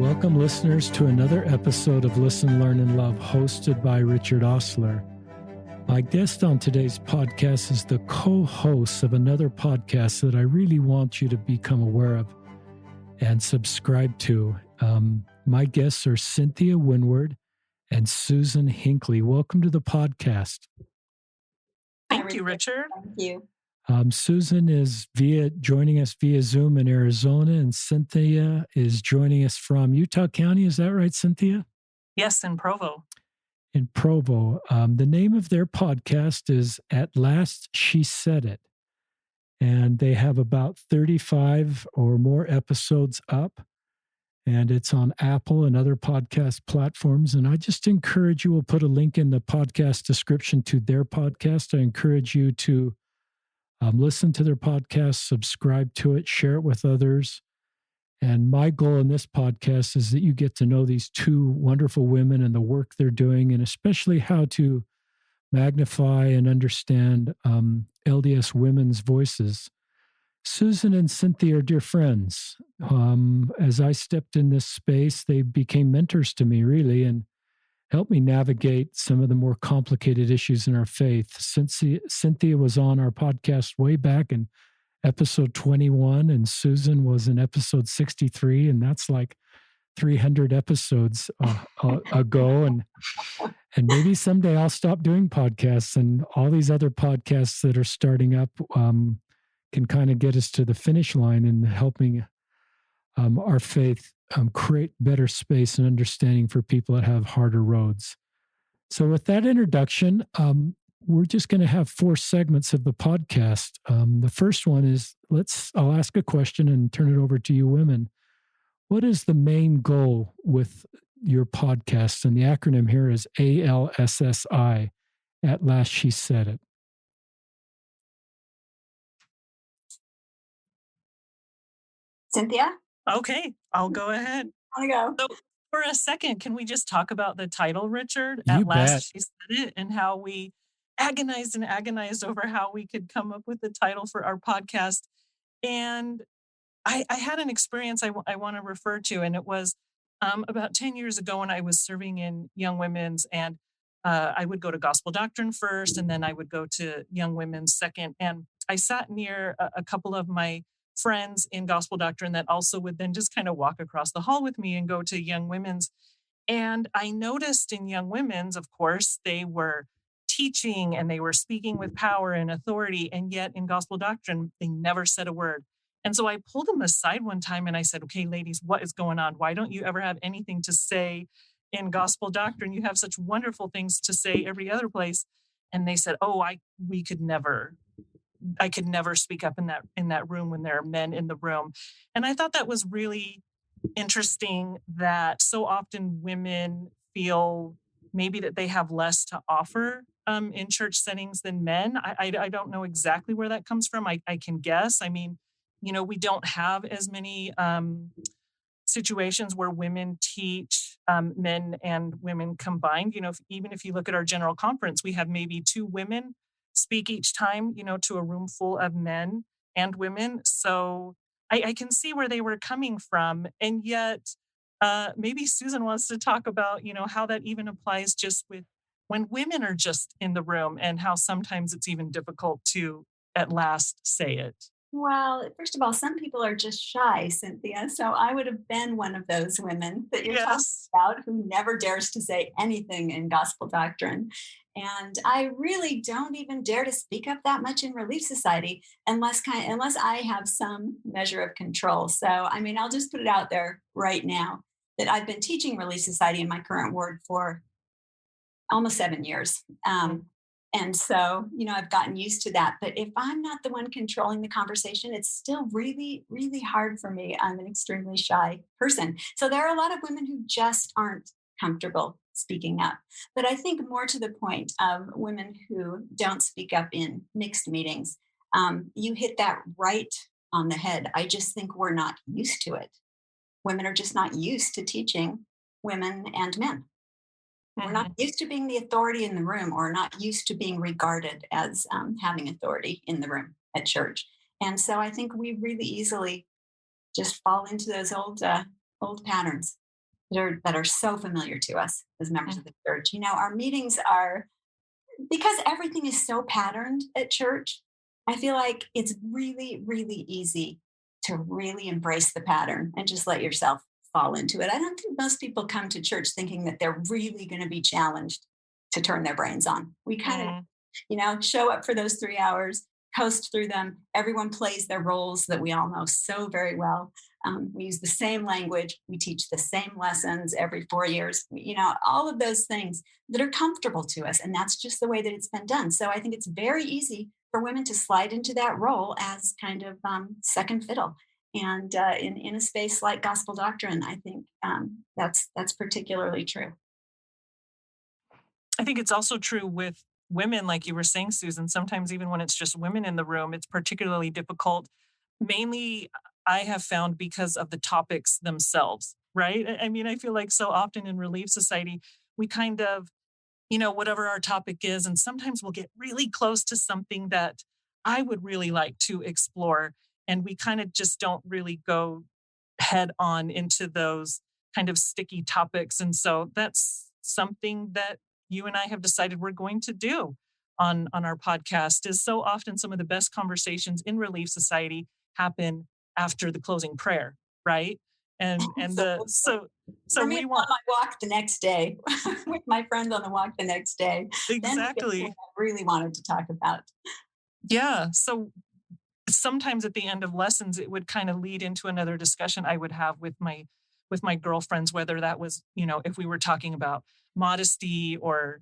Welcome, listeners, to another episode of Listen, Learn, and Love, hosted by Richard Osler. My guest on today's podcast is the co-host of another podcast that I really want you to become aware of and subscribe to. My guests are Cynthia Winward and Susan Hinckley. Welcome to the podcast. Thank you, Richard. Thank you. Susan is joining us via Zoom in Arizona, and Cynthia is joining us from Utah County. Is that right, Cynthia? Yes, in Provo. In Provo. The name of their podcast is At Last She Said It, and they have about 35 or more episodes up, and it's on Apple and other podcast platforms. And I just encourage you, we'll put a link in the podcast description to their podcast. I encourage you to listen to their podcast, subscribe to it, share it with others. And my goal in this podcast is that you get to know these two wonderful women and the work they're doing, and especially how to magnify and understand LDS women's voices. Susan and Cynthia are dear friends. As I stepped in this space, they became mentors to me, really, and helped me navigate some of the more complicated issues in our faith. Cynthia was on our podcast way back in episode 21, and Susan was in episode 63, and that's like 300 episodes ago. And maybe someday I'll stop doing podcasts, and all these other podcasts that are starting up can kind of get us to the finish line and helping our faith create better space and understanding for people that have harder roads. So with that introduction, we're just going to have 4 segments of the podcast. The first one is, I'll ask a question and turn it over to you women. What is the main goal with your podcast? And the acronym here is ALSSI. At Last She Said It. Cynthia? Okay, I'll go ahead. I go. So for a second, can we just talk about the title, Richard? You At Last bet. She Said It, and how we agonized over how we could come up with the title for our podcast. And I had an experience I want to refer to, and it was about 10 years ago when I was serving in Young Women's, and I would go to Gospel Doctrine first, and then I would go to Young Women's second. And I sat near a couple of my friends in Gospel Doctrine that also would then just kind of walk across the hall with me and go to Young Women's. And I noticed in Young Women's, of course, they were teaching and they were speaking with power and authority. And yet in Gospel Doctrine, they never said a word. And so I pulled them aside one time and I said, okay, ladies, what is going on? Why don't you ever have anything to say in Gospel Doctrine? You have such wonderful things to say every other place. And they said, I could never speak up in that room when there are men in the room. And I thought that was really interesting, that so often women feel maybe that they have less to offer in church settings than men. I don't know exactly where that comes from. I can guess. I mean, we don't have as many situations where women teach men and women combined. Even if you look at our general conference, we have maybe 2 women speak each time, to a room full of men and women. So I can see where they were coming from. And yet maybe Susan wants to talk about, how that even applies just with when women are just in the room, and how sometimes it's even difficult to at last say it. Well, first of all, some people are just shy, Cynthia. So I would have been one of those women that you're talking about who never dares to say anything in Gospel Doctrine. And I really don't even dare to speak up that much in Relief Society unless I have some measure of control. So, I'll just put it out there right now that I've been teaching Relief Society in my current ward for almost 7 years. And so, I've gotten used to that. But if I'm not the one controlling the conversation, it's still really, really hard for me. I'm an extremely shy person. So there are a lot of women who just aren't comfortable speaking up. But I think more to the point of women who don't speak up in mixed meetings, you hit that right on the head. I just think we're not used to it. Women are just not used to teaching women and men. We're not used to being the authority in the room, or not used to being regarded as having authority in the room at church. And so I think we really easily just fall into those old patterns. that are so familiar to us as members of the church. Our meetings are, because everything is so patterned at church, I feel like it's really, really easy to really embrace the pattern and just let yourself fall into it. I don't think most people come to church thinking that they're really going to be challenged to turn their brains on. We kind of, show up for those 3 hours, coast through them. Everyone plays their roles that we all know so very well. We use the same language. We teach the same lessons every 4 years. All of those things that are comfortable to us. And that's just the way that it's been done. So I think it's very easy for women to slide into that role as kind of second fiddle. And in a space like gospel doctrine, I think that's particularly true. I think it's also true with women, like you were saying, Susan. Sometimes even when it's just women in the room, it's particularly difficult. Mainly, I have found because of the topics themselves, right? I mean, I feel like so often in Relief Society, we kind of, whatever our topic is, and sometimes we'll get really close to something that I would really like to explore. And we kind of just don't really go head on into those kind of sticky topics. And so that's something that you and I have decided we're going to do on our podcast. Is so often some of the best conversations in Relief Society happen after the closing prayer, right? And so for me, we want my walk the next day with my friends on the walk the next day. Exactly. Then I really wanted to talk about. Yeah. So sometimes at the end of lessons, it would kind of lead into another discussion I would have with my girlfriends, whether that was, if we were talking about modesty or,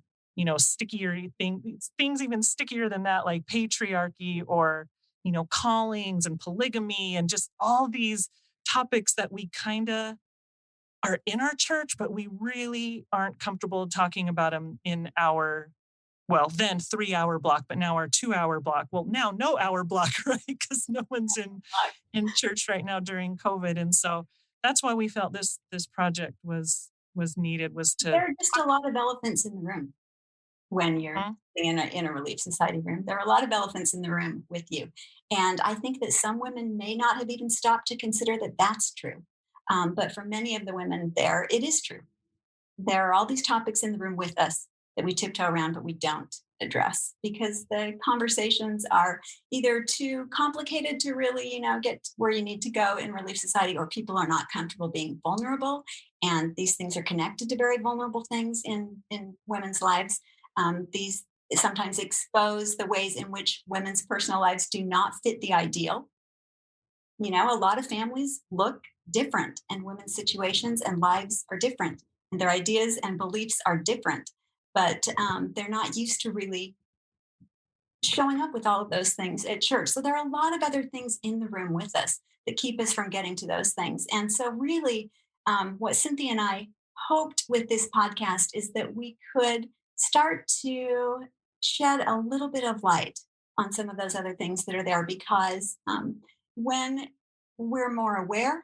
stickier things even stickier than that, like patriarchy or, callings and polygamy and just all these topics that we kind of are in our church, but we really aren't comfortable talking about them in our, well, then 3-hour block, but now our 2-hour block. Well, now no hour block, right? Because no one's in church right now during COVID. And so that's why we felt this project was needed, was to. There are just a lot of elephants in the room when you're in a Relief Society room. There are a lot of elephants in the room with you. And I think that some women may not have even stopped to consider that that's true. But for many of the women there, it is true. There are all these topics in the room with us that we tiptoe around, but we don't address because the conversations are either too complicated to really, get where you need to go in Relief Society, or people are not comfortable being vulnerable. And these things are connected to very vulnerable things in women's lives. These sometimes expose the ways in which women's personal lives do not fit the ideal. A lot of families look different, and women's situations and lives are different, and their ideas and beliefs are different, but they're not used to really showing up with all of those things at church. So there are a lot of other things in the room with us that keep us from getting to those things. And so really, what Cynthia and I hoped with this podcast is that we could start to shed a little bit of light on some of those other things that are there, because when we're more aware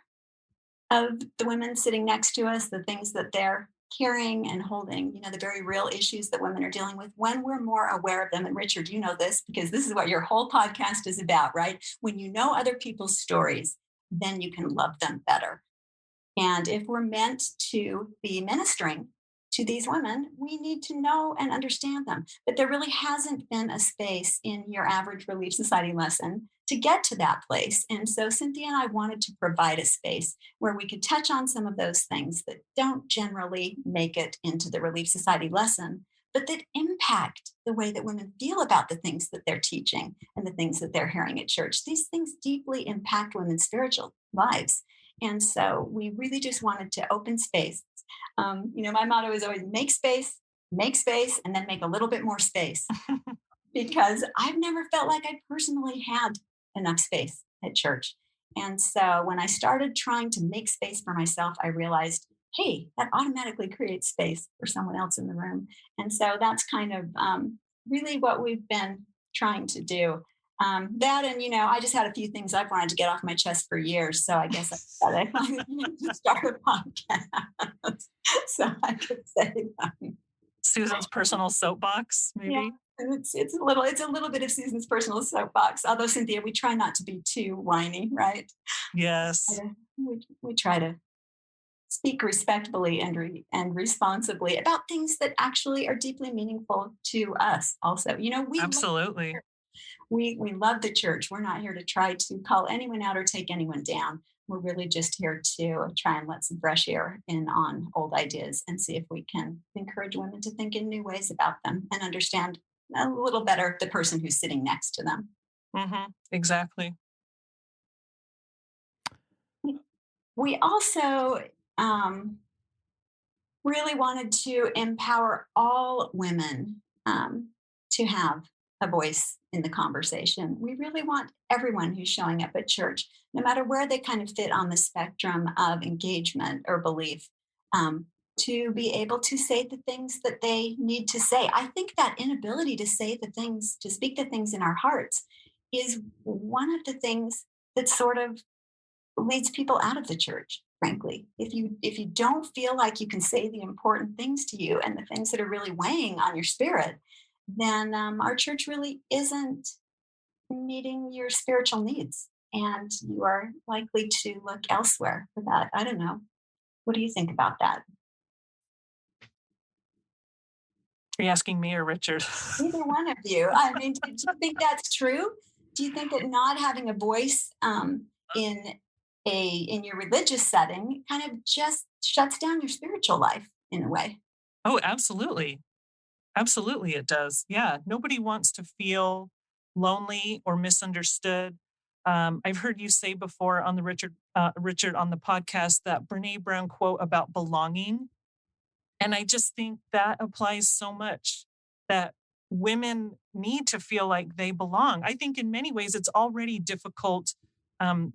of the women sitting next to us, the things that they're carrying and holding, the very real issues that women are dealing with, when we're more aware of them. And Richard, you know this because this is what your whole podcast is about, right? When you know other people's stories, then you can love them better. And if we're meant to be ministering to these women, we need to know and understand them. But there really hasn't been a space in your average Relief Society lesson to get to that place. And so Cynthia and I wanted to provide a space where we could touch on some of those things that don't generally make it into the Relief Society lesson, but that impact the way that women feel about the things that they're teaching and the things that they're hearing at church. These things deeply impact women's spiritual lives. And so we really just wanted to open space. My motto is always make space, and then make a little bit more space. Because I've never felt like I personally had enough space at church. And so when I started trying to make space for myself, I realized, hey, that automatically creates space for someone else in the room. And so that's kind of really what we've been trying to do. That and, I just had a few things I've wanted to get off my chest for years. So I guess I thought to start a podcast so I could say that. Susan's personal soapbox, maybe? Yeah. It's a little bit of Susan's personal soapbox. Although, Cynthia, we try not to be too whiny, right? Yes. We try to speak respectfully and responsibly about things that actually are deeply meaningful to us also. We Absolutely. we love the church. We're not here to try to call anyone out or take anyone down. We're really just here to try and let some fresh air in on old ideas and see if we can encourage women to think in new ways about them and understand a little better the person who's sitting next to them. Exactly. We also really wanted to empower all women to have a voice in the conversation. We really want everyone who's showing up at church, no matter where they kind of fit on the spectrum of engagement or belief, to be able to say the things that they need to say. I think that inability to say the things, to speak the things in our hearts, is one of the things that sort of leads people out of the church, frankly. If you don't feel like you can say the important things to you and the things that are really weighing on your spirit, then our church really isn't meeting your spiritual needs, and you are likely to look elsewhere for that. I don't know. What do you think about that? Are you asking me or Richard? Either one of you. I mean, do you think that's true? Do you think that not having a voice in your religious setting kind of just shuts down your spiritual life in a way? Oh, absolutely. Absolutely, it does. Yeah. Nobody wants to feel lonely or misunderstood. I've heard you say before on the Richard on the podcast that Brene Brown quote about belonging. And I just think that applies so much that women need to feel like they belong. I think in many ways it's already difficult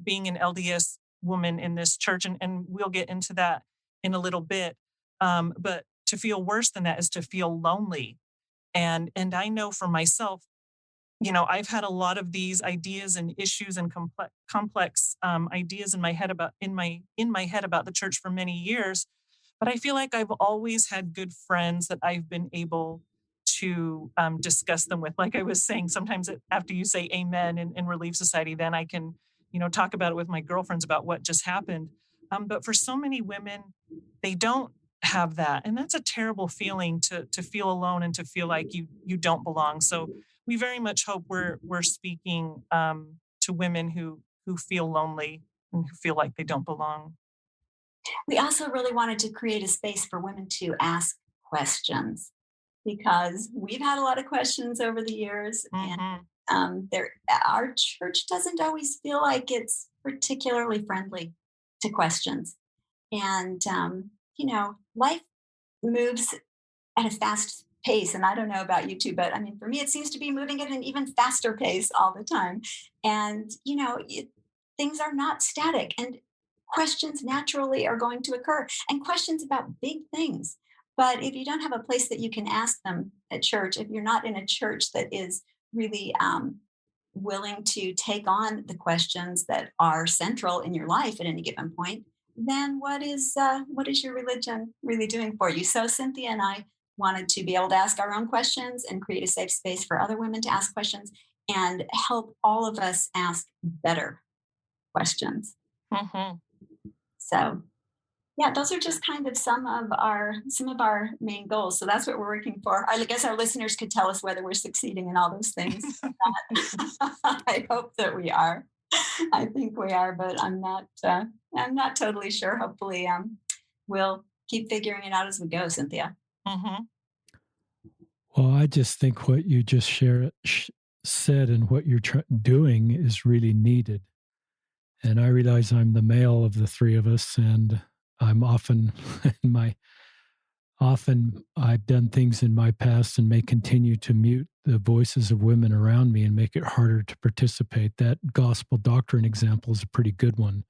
being an LDS woman in this church, and we'll get into that in a little bit. But to feel worse than that is to feel lonely. And I know for myself, I've had a lot of these ideas and issues and complex ideas in my head about the church for many years. But I feel like I've always had good friends that I've been able to discuss them with. Like I was saying, sometimes after you say amen in Relief Society, then I can, talk about it with my girlfriends about what just happened. But for so many women, they don't have that. And that's a terrible feeling to feel alone and to feel like you don't belong. So we very much hope we're speaking to women who feel lonely and who feel like they don't belong. We also really wanted to create a space for women to ask questions because we've had a lot of questions over the years, and our church doesn't always feel like it's particularly friendly to questions. And life moves at a fast pace. And I don't know about you two, but I mean, for me, it seems to be moving at an even faster pace all the time. And, things are not static, and questions naturally are going to occur, and questions about big things. But if you don't have a place that you can ask them at church, if you're not in a church that is really willing to take on the questions that are central in your life at any given point, then what is your religion really doing for you? So Cynthia and I wanted to be able to ask our own questions and create a safe space for other women to ask questions and help all of us ask better questions. So yeah, those are just kind of some of our main goals. So that's what we're working for. I guess our listeners could tell us whether we're succeeding in all those things. I hope that we are. I think we are, but I'm not totally sure. Hopefully, we'll keep figuring it out as we go, Cynthia. Well, I just think what you just said and what you're doing is really needed. And I realize I'm the male of the three of us, and I'm often I've done things in my past and may continue to mute the voices of women around me and make it harder to participate. That gospel doctrine example is a pretty good one,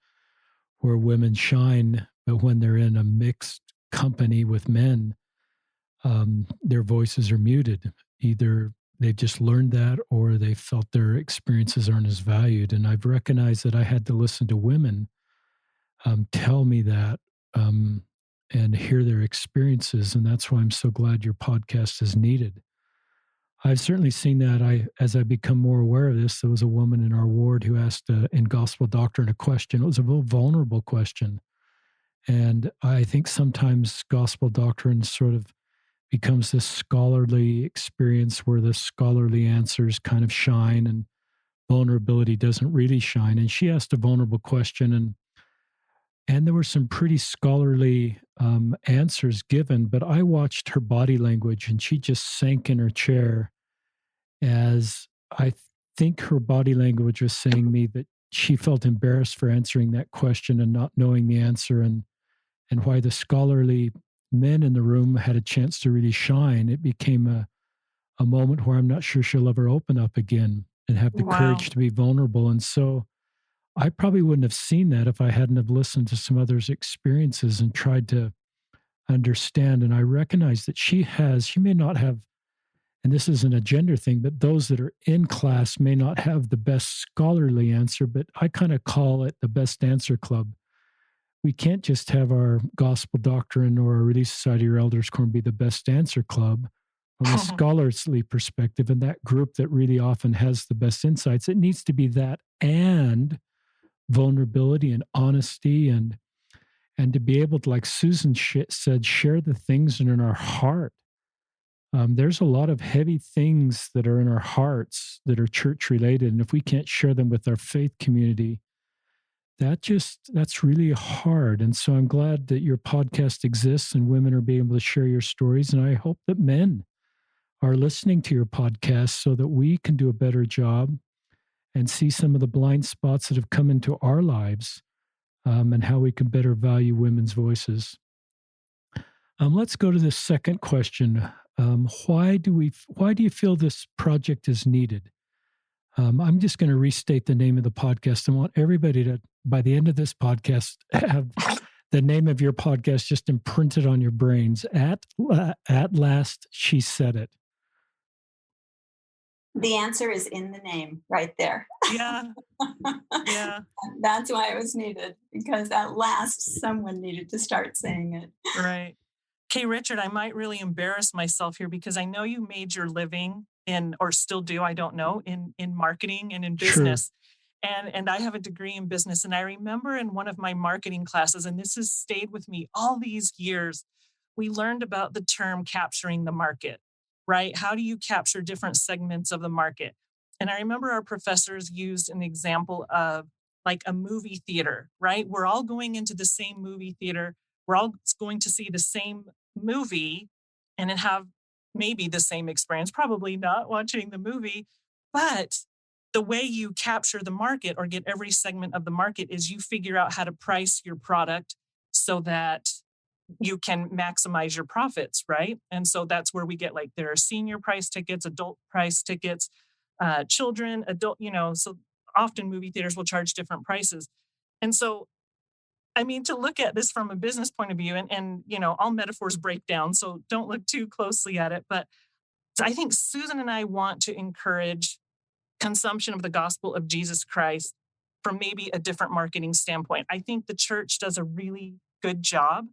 where women shine, but when they're in a mixed company with men, their voices are muted. Either they've just learned that or they felt their experiences aren't as valued. And I've recognized that I had to listen to women tell me that and hear their experiences. And that's why I'm so glad your podcast is needed. I've certainly seen that as I become more aware of this. There was a woman in our ward who asked in gospel doctrine a question. It was a real vulnerable question. And I think sometimes gospel doctrine sort of becomes this scholarly experience where the scholarly answers kind of shine and vulnerability doesn't really shine. And she asked a vulnerable question, and there were some pretty scholarly answers given, but I watched her body language and she just sank in her chair as think her body language was saying me that she felt embarrassed for answering that question and not knowing the answer, and why the scholarly men in the room had a chance to really shine. It became a moment where I'm not sure she'll ever open up again and have the courage to be vulnerable. And so I probably wouldn't have seen that if I hadn't have listened to some others' experiences and tried to understand. And I recognize that she may not have, and this isn't a gender thing, but those that are in class may not have the best scholarly answer, but I kind of call it the best answer club. We can't just have our gospel doctrine or our Relief Society or Elders Quorum be the best answer club from a scholarly perspective, and that group that really often has the best insights. It needs to be that and vulnerability and honesty, and to be able to, like Susan said, share the things that are in our heart. There's a lot of heavy things that are in our hearts that are church related, and if we can't share them with our faith community, that's really hard. And so I'm glad that your podcast exists and women are being able to share your stories, and I hope that men are listening to your podcast so that we can do a better job and see some of the blind spots that have come into our lives, and how we can better value women's voices. Let's go to the second question. Why do you feel this project is needed? I'm just going to restate the name of the podcast. I want everybody to, by the end of this podcast, have the name of your podcast just imprinted on your brains. At last, she said it. The answer is in the name right there. Yeah. Yeah. That's why it was needed, because at last someone needed to start saying it. Right. Okay, Richard, I might really embarrass myself here because I know you made your living in, or still do, I don't know, in marketing and in business. Sure. And I have a degree in business. And I remember in one of my marketing classes, and this has stayed with me all these years, we learned about the term capturing the market, right? How do you capture different segments of the market? And I remember our professors used an example of like a movie theater, right? We're all going into the same movie theater. We're all going to see the same movie and then have maybe the same experience, probably not watching the movie. But the way you capture the market or get every segment of the market is you figure out how to price your product so that you can maximize your profits, right? And so that's where we get, like, there are senior price tickets, adult price tickets, children, adult, so often movie theaters will charge different prices. And so, I mean, to look at this from a business point of view, and all metaphors break down, so don't look too closely at it. But I think Susan and I want to encourage consumption of the gospel of Jesus Christ from maybe a different marketing standpoint. I think the church does a really good job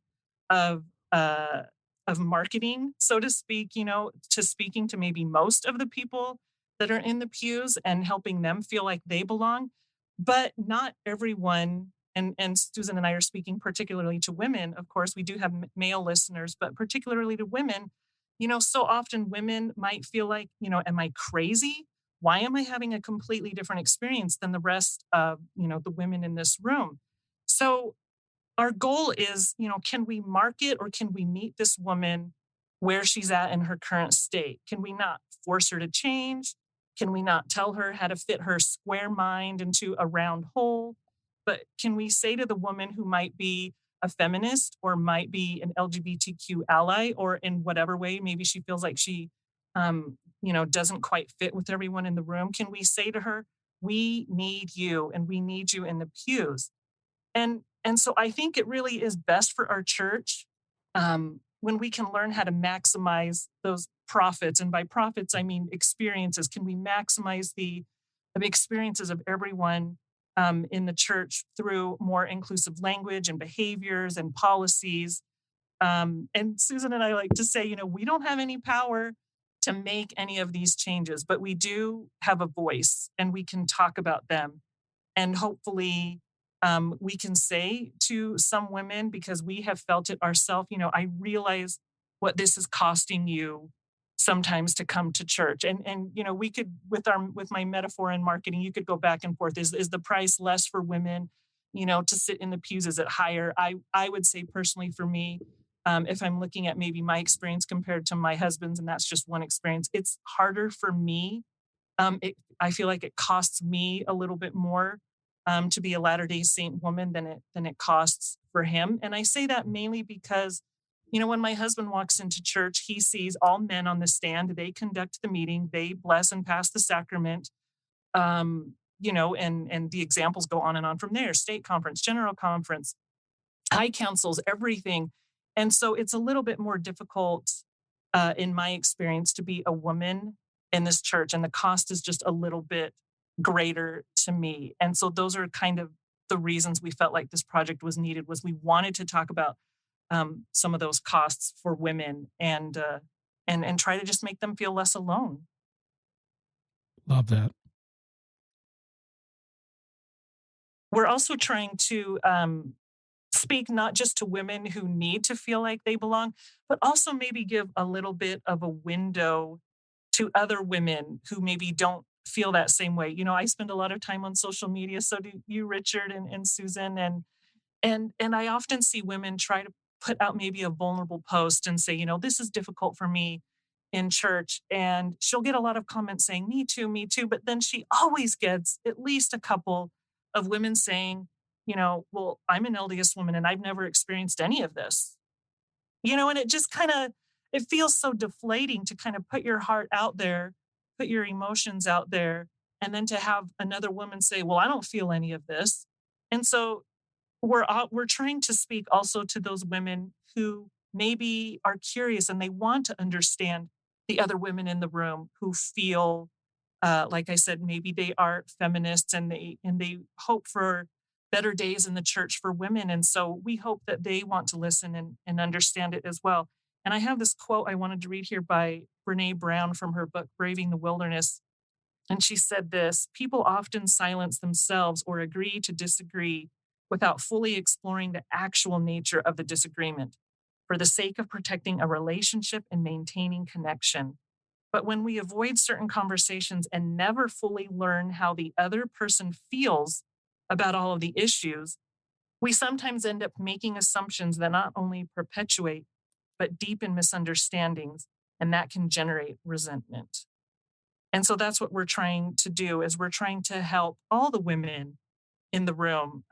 of uh, of marketing, so to speak, to speaking to maybe most of the people that are in the pews and helping them feel like they belong. But not everyone, and Susan and I are speaking particularly to women. Of course, we do have male listeners, but particularly to women, so often women might feel like, am I crazy? Why am I having a completely different experience than the rest of, the women in this room? So our goal is, can we market or can we meet this woman where she's at in her current state? Can we not force her to change? Can we not tell her how to fit her square mind into a round hole? But can we say to the woman who might be a feminist or might be an LGBTQ ally, or in whatever way, maybe she feels like she, doesn't quite fit with everyone in the room, can we say to her, we need you and we need you in the pews? And so I think it really is best for our church when we can learn how to maximize those profits. And by profits, I mean experiences. Can we maximize the experiences of everyone in the church through more inclusive language and behaviors and policies? And Susan and I like to say, we don't have any power to make any of these changes, but we do have a voice and we can talk about them. And hopefully We can say to some women, because we have felt it ourselves, I realize what this is costing you sometimes to come to church. And we could, with my metaphor in marketing, you could go back and forth. Is the price less for women, to sit in the pews? Is it higher? I would say personally for me, if I'm looking at maybe my experience compared to my husband's, and that's just one experience, it's harder for me. I feel like it costs me a little bit more to be a Latter-day Saint woman than it costs for him. And I say that mainly because, when my husband walks into church, he sees all men on the stand. They conduct the meeting, they bless and pass the sacrament, and the examples go on and on from there. State conference, general conference, high councils, everything. And so it's a little bit more difficult, in my experience, to be a woman in this church. And the cost is just a little bit greater to me. And so those are kind of the reasons we felt like this project was needed, was we wanted to talk about some of those costs for women and try to just make them feel less alone. Love that. We're also trying to speak not just to women who need to feel like they belong, but also maybe give a little bit of a window to other women who maybe don't feel that same way. I spend a lot of time on social media. So do you, Richard and Susan. And I often see women try to put out maybe a vulnerable post and say, this is difficult for me in church. And she'll get a lot of comments saying, me too, me too. But then she always gets at least a couple of women saying, well, I'm an LDS woman and I've never experienced any of this. And it just it feels so deflating to kind of put your heart out there, put your emotions out there, and then to have another woman say, well, I don't feel any of this. And so we're trying to speak also to those women who maybe are curious and they want to understand the other women in the room who feel, like I said, maybe they are feminists and they hope for better days in the church for women. And so we hope that they want to listen and understand it as well. And I have this quote I wanted to read here by Brene Brown from her book, Braving the Wilderness. And she said this: people often silence themselves or agree to disagree without fully exploring the actual nature of the disagreement for the sake of protecting a relationship and maintaining connection. But when we avoid certain conversations and never fully learn how the other person feels about all of the issues, we sometimes end up making assumptions that not only perpetuate, but deepen misunderstandings, and that can generate resentment. And so that's what we're trying to do, is we're trying to help all the women in the room,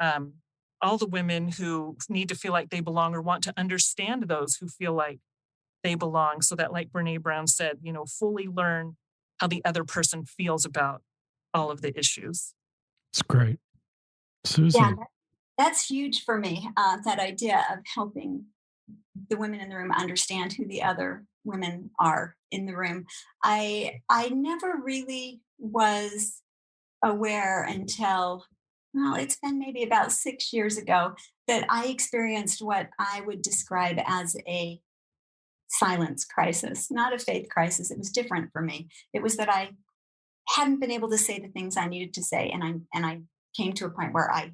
all the women who need to feel like they belong or want to understand those who feel like they belong, so that, like Brene Brown said, fully learn how the other person feels about all of the issues. It's great. Susan. Yeah, that's huge for me, that idea of helping the women in the room understand who the other women are in the room. I never really was aware until, well, it's been maybe about 6 years ago that I experienced what I would describe as a silence crisis, not a faith crisis. It was different for me. It was that I hadn't been able to say the things I needed to say, and I came to a point where I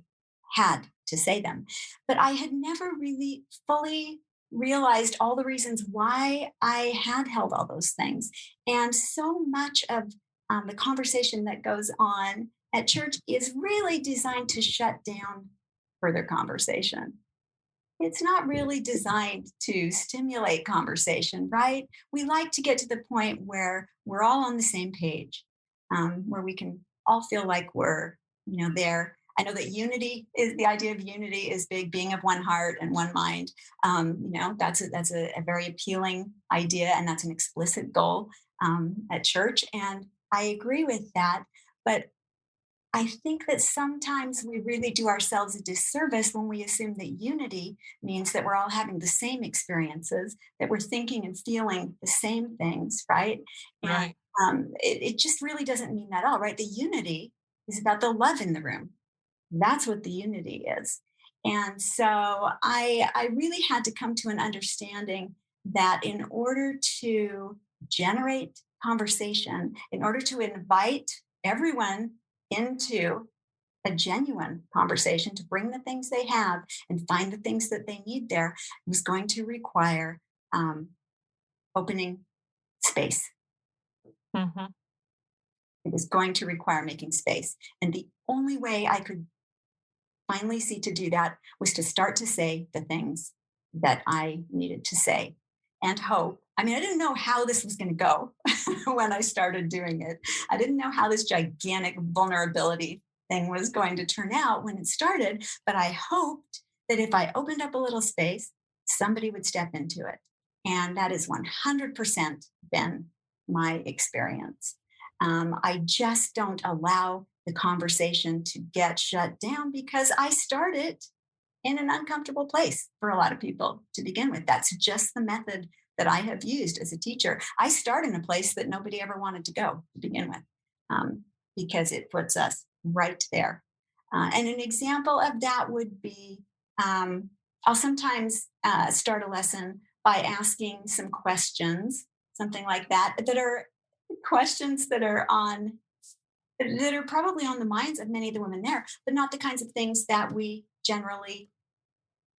had to say them. But I had never really fully realized all the reasons why I had held all those things. And so much of the conversation that goes on at church is really designed to shut down further conversation. It's not really designed to stimulate conversation, right? We like to get to the point where we're all on the same page, where we can all feel like we're, there. I know that unity is the idea of unity is big, being of one heart and one mind. That's a very appealing idea, and that's an explicit goal at church. And I agree with that. But I think that sometimes we really do ourselves a disservice when we assume that unity means that we're all having the same experiences, that we're thinking and feeling the same things, right? Right. And it just really doesn't mean that at all, right? The unity is about the love in the room. That's what the unity is. And so I really had to come to an understanding that in order to generate conversation, in order to invite everyone into a genuine conversation, to bring the things they have and find the things that they need there, was going to require opening space. Mm-hmm. It was going to require making space. And the only way I could finally see to do that was to start to say the things that I needed to say and hope. I mean, I didn't know how this was going to go when I started doing it. I didn't know how this gigantic vulnerability thing was going to turn out when it started, but I hoped that if I opened up a little space, somebody would step into it. And that has 100% been my experience. I just don't allow the conversation to get shut down because I started in an uncomfortable place for a lot of people to begin with. That's just the method that I have used as a teacher. I start in a place that nobody ever wanted to go to begin with, because it puts us right there. And an example of that would be I'll sometimes start a lesson by asking some questions, something like that, that are questions that are probably on the minds of many of the women there, but not the kinds of things that we generally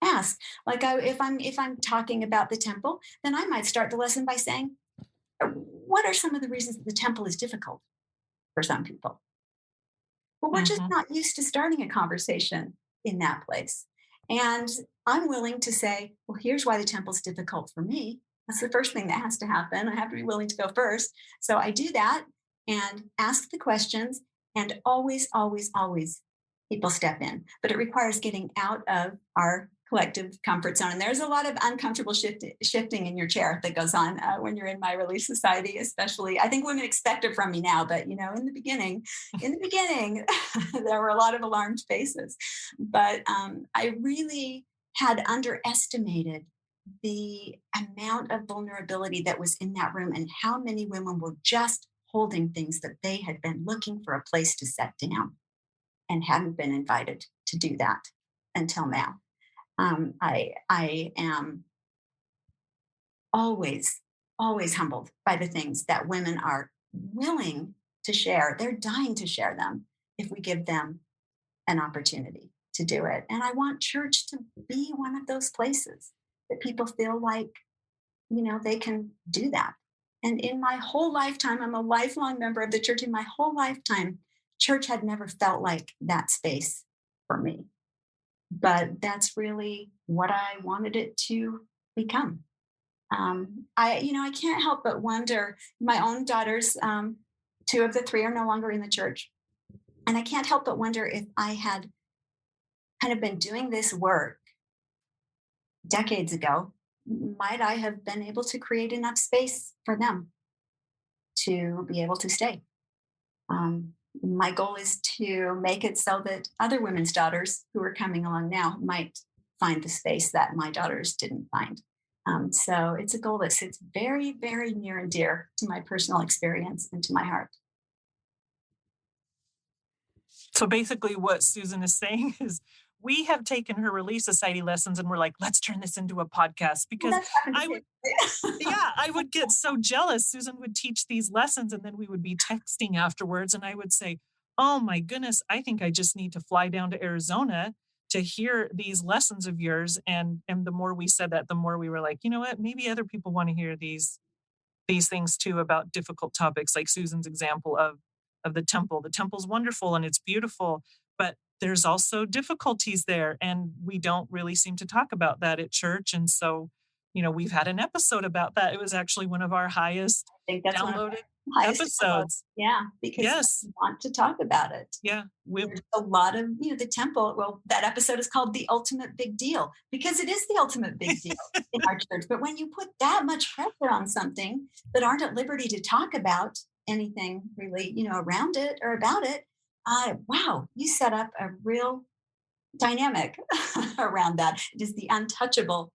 ask. Like if I'm talking about the temple, then I might start the lesson by saying, what are some of the reasons that the temple is difficult for some people? But we're just Mm-hmm. not used to starting a conversation in that place. And I'm willing to say, well, here's why the temple's difficult for me. That's the first thing that has to happen. I have to be willing to go first. So I do that and ask the questions, and always, always, always people step in. But it requires getting out of our collective comfort zone. And there's a lot of uncomfortable shifting in your chair that goes on when you're in my Relief Society, especially. I think women expect it from me now, but in the beginning, there were a lot of alarmed faces. But I really had underestimated the amount of vulnerability that was in that room and how many women were just holding things that they had been looking for a place to set down and hadn't been invited to do that until now. I am always, always humbled by the things that women are willing to share. They're dying to share them if we give them an opportunity to do it. And I want church to be one of those places that people feel like, they can do that. And in my whole lifetime, I'm a lifelong member of the church. In my whole lifetime, church had never felt like that space for me. But that's really what I wanted it to become. I can't help but wonder. My own daughters, two of the three are no longer in the church, and I can't help but wonder if I had kind of been doing this work decades ago, might I have been able to create enough space for them to be able to stay? My goal is to make it so that other women's daughters who are coming along now might find the space that my daughters didn't find. So it's a goal that sits very, very near and dear to my personal experience and to my heart. So basically what Susan is saying is we have taken her Relief Society lessons and we're like, let's turn this into a podcast, because I would get so jealous. Susan would teach these lessons and then we would be texting afterwards and I would say, oh my goodness, I think I just need to fly down to Arizona to hear these lessons of yours. And the more we said that, the more we were like, you know what, maybe other people want to hear these things too about difficult topics, like Susan's example of the temple. The temple's wonderful and it's beautiful, but there's also difficulties there. And we don't really seem to talk about that at church. And so, we've had an episode about that. It was actually one of our highest downloaded episodes. Yeah, because yes, we want to talk about it. Yeah. There's a lot of, the temple. Well, that episode is called The Ultimate Big Deal because it is the ultimate big deal in our church. But when you put that much pressure on something that aren't at liberty to talk about anything really, around it or about it, wow, you set up a real dynamic around that. It is the untouchable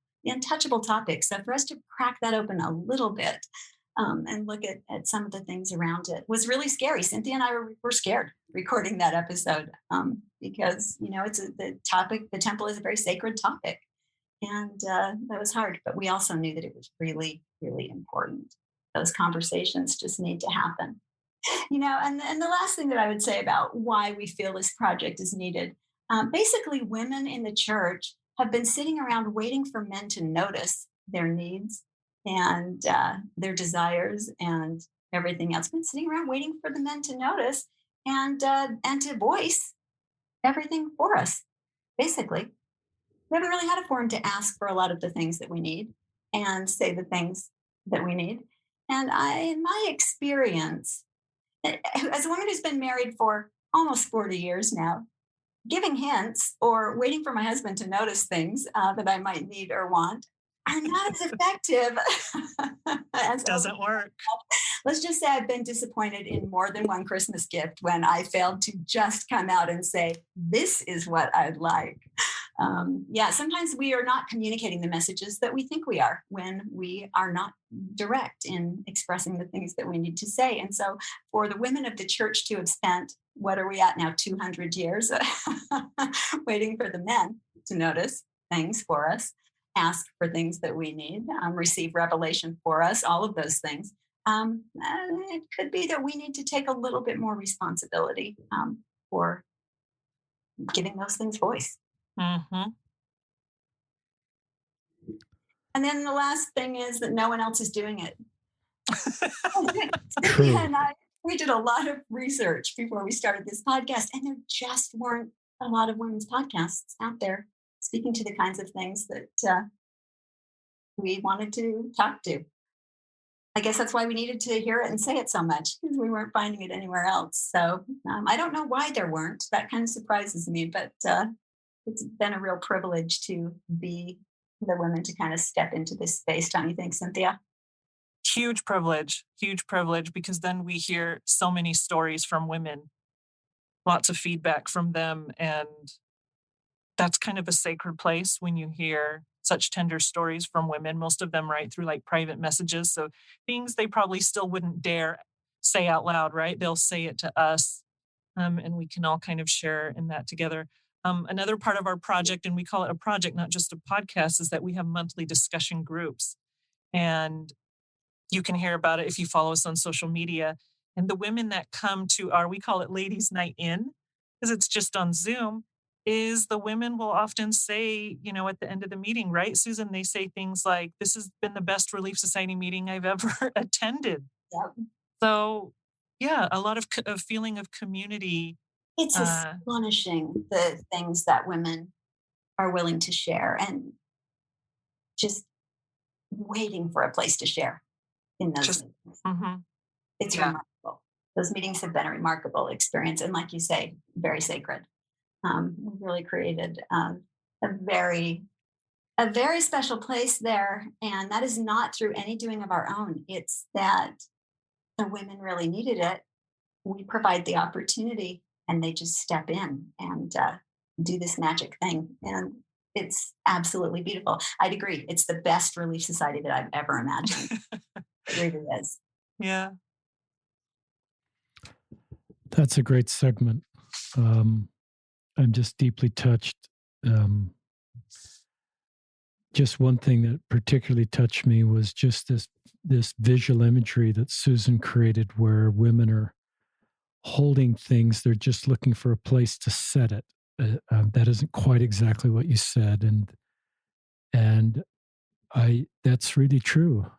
topic. So for us to crack that open a little bit and look at some of the things around it was really scary. Cynthia and I were scared recording that episode because, the topic, the temple is a very sacred topic. And that was hard, but we also knew that it was really, really important. Those conversations just need to happen. And the last thing that I would say about why we feel this project is needed, basically, women in the church have been sitting around waiting for men to notice their needs and their desires and everything else. Been sitting around waiting for the men to notice and to voice everything for us. Basically, we haven't really had a forum to ask for a lot of the things that we need and say the things that we need. In my experience, as a woman who's been married for almost 40 years now, giving hints or waiting for my husband to notice things that I might need or want are not as effective as Doesn't work. Let's just say I've been disappointed in more than one Christmas gift when I failed to just come out and say, this is what I'd like. Sometimes we are not communicating the messages that we think we are when we are not direct in expressing the things that we need to say. And so for the women of the church to have spent, what are we at now, 200 years waiting for the men to notice things for us, ask for things that we need, receive revelation for us, all of those things. It could be that we need to take a little bit more responsibility for giving those things voice. Mm-hmm. And then the last thing is that no one else is doing it. True. And we did a lot of research before we started this podcast, and there just weren't a lot of women's podcasts out there speaking to the kinds of things that we wanted to talk to. I guess that's why we needed to hear it and say it so much, because we weren't finding it anywhere else. So I don't know why there weren't. That kind of surprises me, but it's been a real privilege to be the women to kind of step into this space. Don't you think, Cynthia? Huge privilege, because then we hear so many stories from women, lots of feedback from them. And that's kind of a sacred place when you hear such tender stories from women. Most of them write through like private messages. So things they probably still wouldn't dare say out loud, right? They'll say it to us. And we can all kind of share in that together. Another part of our project, and we call it a project, not just a podcast, is that we have monthly discussion groups. And you can hear about it if you follow us on social media. And the women that come to we call it Ladies Night In, because it's just on Zoom, is the women will often say, at the end of the meeting, right, Susan, they say things like, this has been the best Relief Society meeting I've ever attended. Yep. So, yeah, a lot of a feeling of community. It's astonishing the things that women are willing to share and just waiting for a place to share in those meetings. Mm-hmm. It's remarkable. Those meetings have been a remarkable experience. And like you say, very sacred. We really created a very special place there. And that is not through any doing of our own. It's that the women really needed it. We provide the opportunity and they just step in and do this magic thing. And it's absolutely beautiful. I'd agree. It's the best Relief Society that I've ever imagined. It really is. Yeah. That's a great segment. I'm just deeply touched. Just one thing that particularly touched me was just this visual imagery that Susan created where women are holding things. They're just looking for a place to set it. That isn't quite exactly what you said. And that's really true.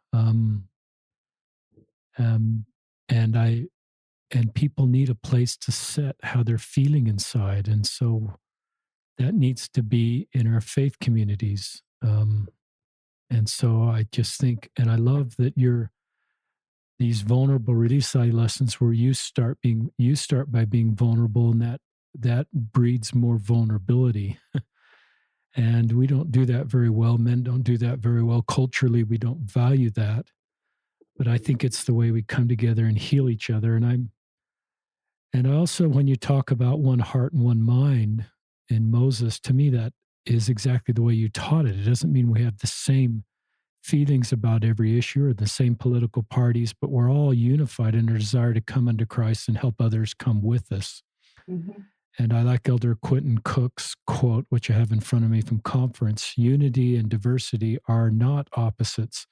And people need a place to set how they're feeling inside. And so that needs to be in our faith communities. And so I just think, and I love that these vulnerable Relief Society lessons where you start by being vulnerable, and that breeds more vulnerability. And we don't do that very well. Men don't do that very well. Culturally, we don't value that. But I think it's the way we come together and heal each other. And also, when you talk about one heart and one mind in Moses, to me, that is exactly the way you taught it. It doesn't mean we have the same feelings about every issue or the same political parties, but we're all unified in our desire to come unto Christ and help others come with us. Mm-hmm. And I like Elder Quentin Cook's quote, which I have in front of me from conference: unity and diversity are not opposites.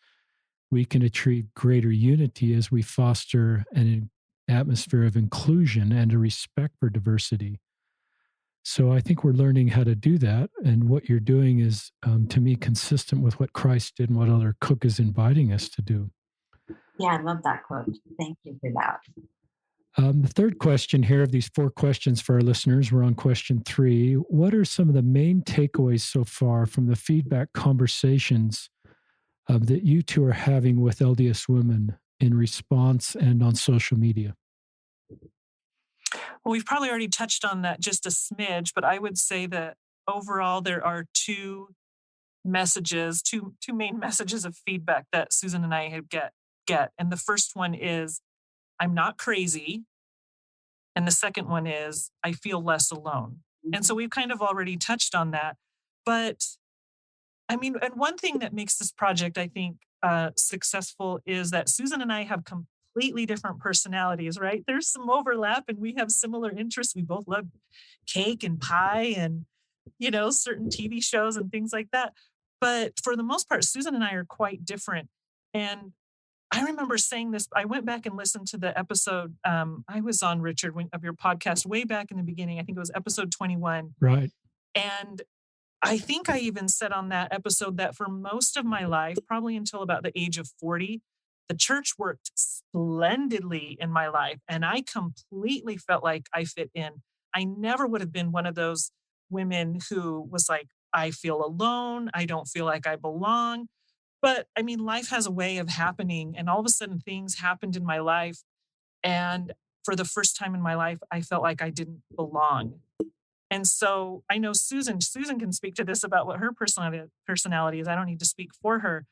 We can achieve greater unity as we foster and atmosphere of inclusion and a respect for diversity. So I think we're learning how to do that. And what you're doing is, to me, consistent with what Christ did and what Elder Cook is inviting us to do. Yeah, I love that quote. Thank you for that. The third question here of these 4 questions for our listeners, we're on question 3. What are some of the main takeaways so far from the feedback conversations that you two are having with LDS women in response and on social media? Well, we've probably already touched on that just a smidge, but I would say that overall there are two main messages of feedback that Susan and I get. And the first one is, I'm not crazy. And the second one is, I feel less alone. And so we've kind of already touched on that. But I mean, and one thing that makes this project, I think, successful is that Susan and I have completely different personalities, right? There's some overlap and we have similar interests. We both love cake and pie and, certain TV shows and things like that. But for the most part, Susan and I are quite different. And I remember saying this, I went back and listened to the episode. I was on, Richard, of your podcast way back in the beginning. I think it was episode 21. Right. And I think I even said on that episode that for most of my life, probably until about the age of 40, the church worked splendidly in my life. And I completely felt like I fit in. I never would have been one of those women who was like, I feel alone. I don't feel like I belong. But I mean, life has a way of happening. And all of a sudden things happened in my life. And for the first time in my life, I felt like I didn't belong. And so I know Susan can speak to this about what her personality is. I don't need to speak for her.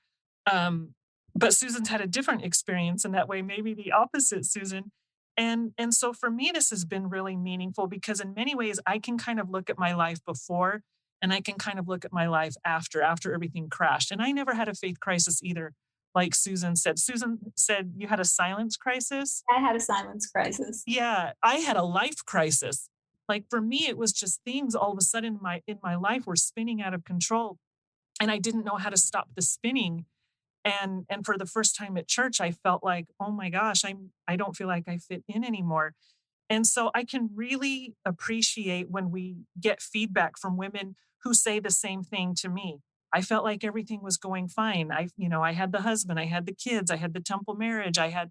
But Susan's had a different experience in that way, maybe the opposite, Susan. And so for me, this has been really meaningful because in many ways, I can kind of look at my life before and I can kind of look at my life after everything crashed. And I never had a faith crisis either, like Susan said. Susan said you had a silence crisis. I had a silence crisis. Yeah, I had a life crisis. Like for me, it was just things all of a sudden in my life were spinning out of control. And I didn't know how to stop the spinning. And for the first time at church, I felt like, oh my gosh, I don't feel like I fit in anymore. And so I can really appreciate when we get feedback from women who say the same thing to me. I felt like everything was going fine. I had the husband, I had the kids, I had the temple marriage, I had,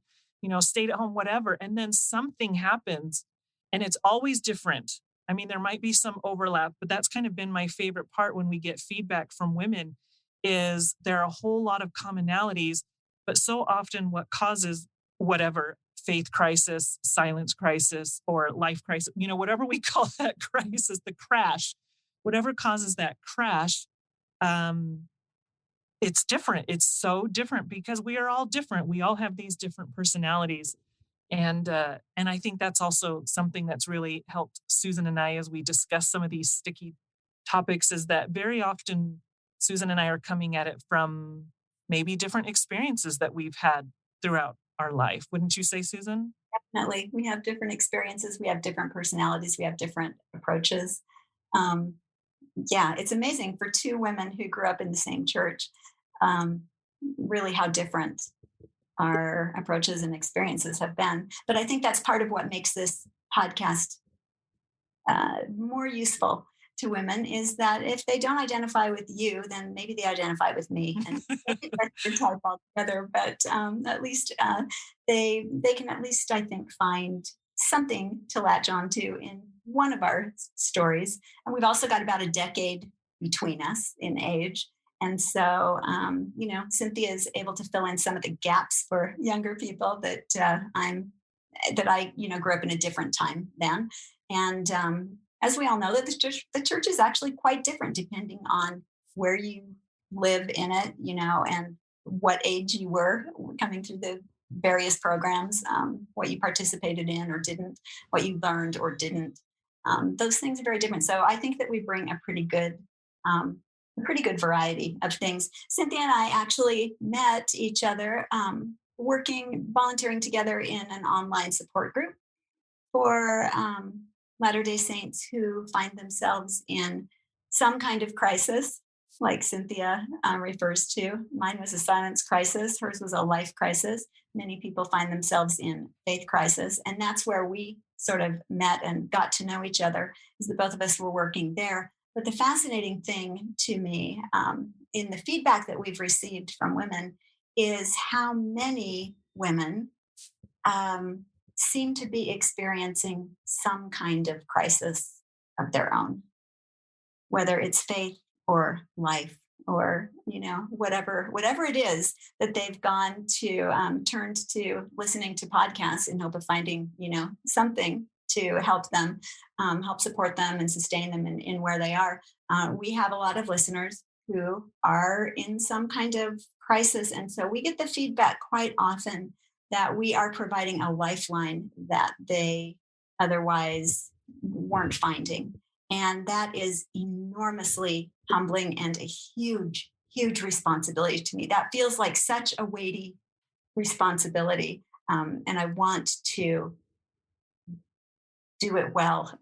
stayed at home, whatever. And then something happens and it's always different. I mean, there might be some overlap, but that's kind of been my favorite part when we get feedback from women is there are a whole lot of commonalities, but so often what causes whatever faith crisis, silence crisis, or life crisis, whatever we call that crisis, the crash, whatever causes that crash, it's different. It's so different because we are all different. We all have these different personalities. And I think that's also something that's really helped Susan and I as we discuss some of these sticky topics is that very often Susan and I are coming at it from maybe different experiences that we've had throughout our life. Wouldn't you say, Susan? Definitely. We have different experiences. We have different personalities. We have different approaches. Yeah, it's amazing for two women who grew up in the same church, really how different our approaches and experiences have been. But I think that's part of what makes this podcast more useful to women is that if they don't identify with you, then maybe they identify with me and that's your type altogether. But at least they can at least, I think, find something to latch onto in one of our stories. And we've also got about a decade between us in age. And so, Cynthia is able to fill in some of the gaps for younger people that I grew up in a different time then. And as we all know, that the church is actually quite different depending on where you live in it, and what age you were coming through the various programs, what you participated in or didn't, what you learned or didn't. Those things are very different. So I think that we bring a pretty good variety of things. Cynthia and I actually met each other volunteering together in an online support group for Latter-day Saints who find themselves in some kind of crisis like Cynthia refers to. Mine was a silence crisis. Hers was a life crisis. Many people find themselves in faith crisis. And that's where we sort of met and got to know each other, is that both of us were working there. But the fascinating thing to me in the feedback that we've received from women is how many women seem to be experiencing some kind of crisis of their own, whether it's faith or life or whatever it is that they've gone to turned to listening to podcasts in hope of finding something to help them, help support them and sustain them in where they are. We have a lot of listeners who are in some kind of crisis, and so we get the feedback quite often that we are providing a lifeline that they otherwise weren't finding. And that is enormously humbling and a huge, huge responsibility to me. That feels like such a weighty responsibility. And I want to do it well.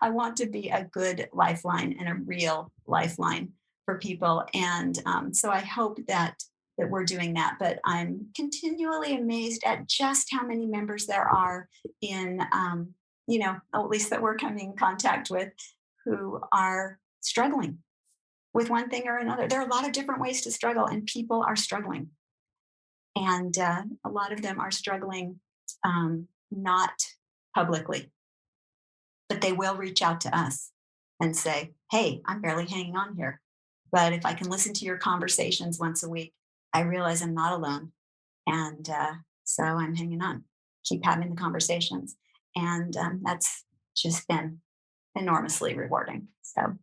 I want to be a good lifeline and a real lifeline for people. And so I hope that we're doing that. But I'm continually amazed at just how many members there are in at least that we're coming in contact with, who are struggling with one thing or another. There are a lot of different ways to struggle, and people are struggling. And a lot of them are struggling not publicly, but they will reach out to us and say, hey, I'm barely hanging on here. But if I can listen to your conversations once a week, I realize I'm not alone. And so I'm hanging on, keep having the conversations. And that's just been enormously rewarding. So,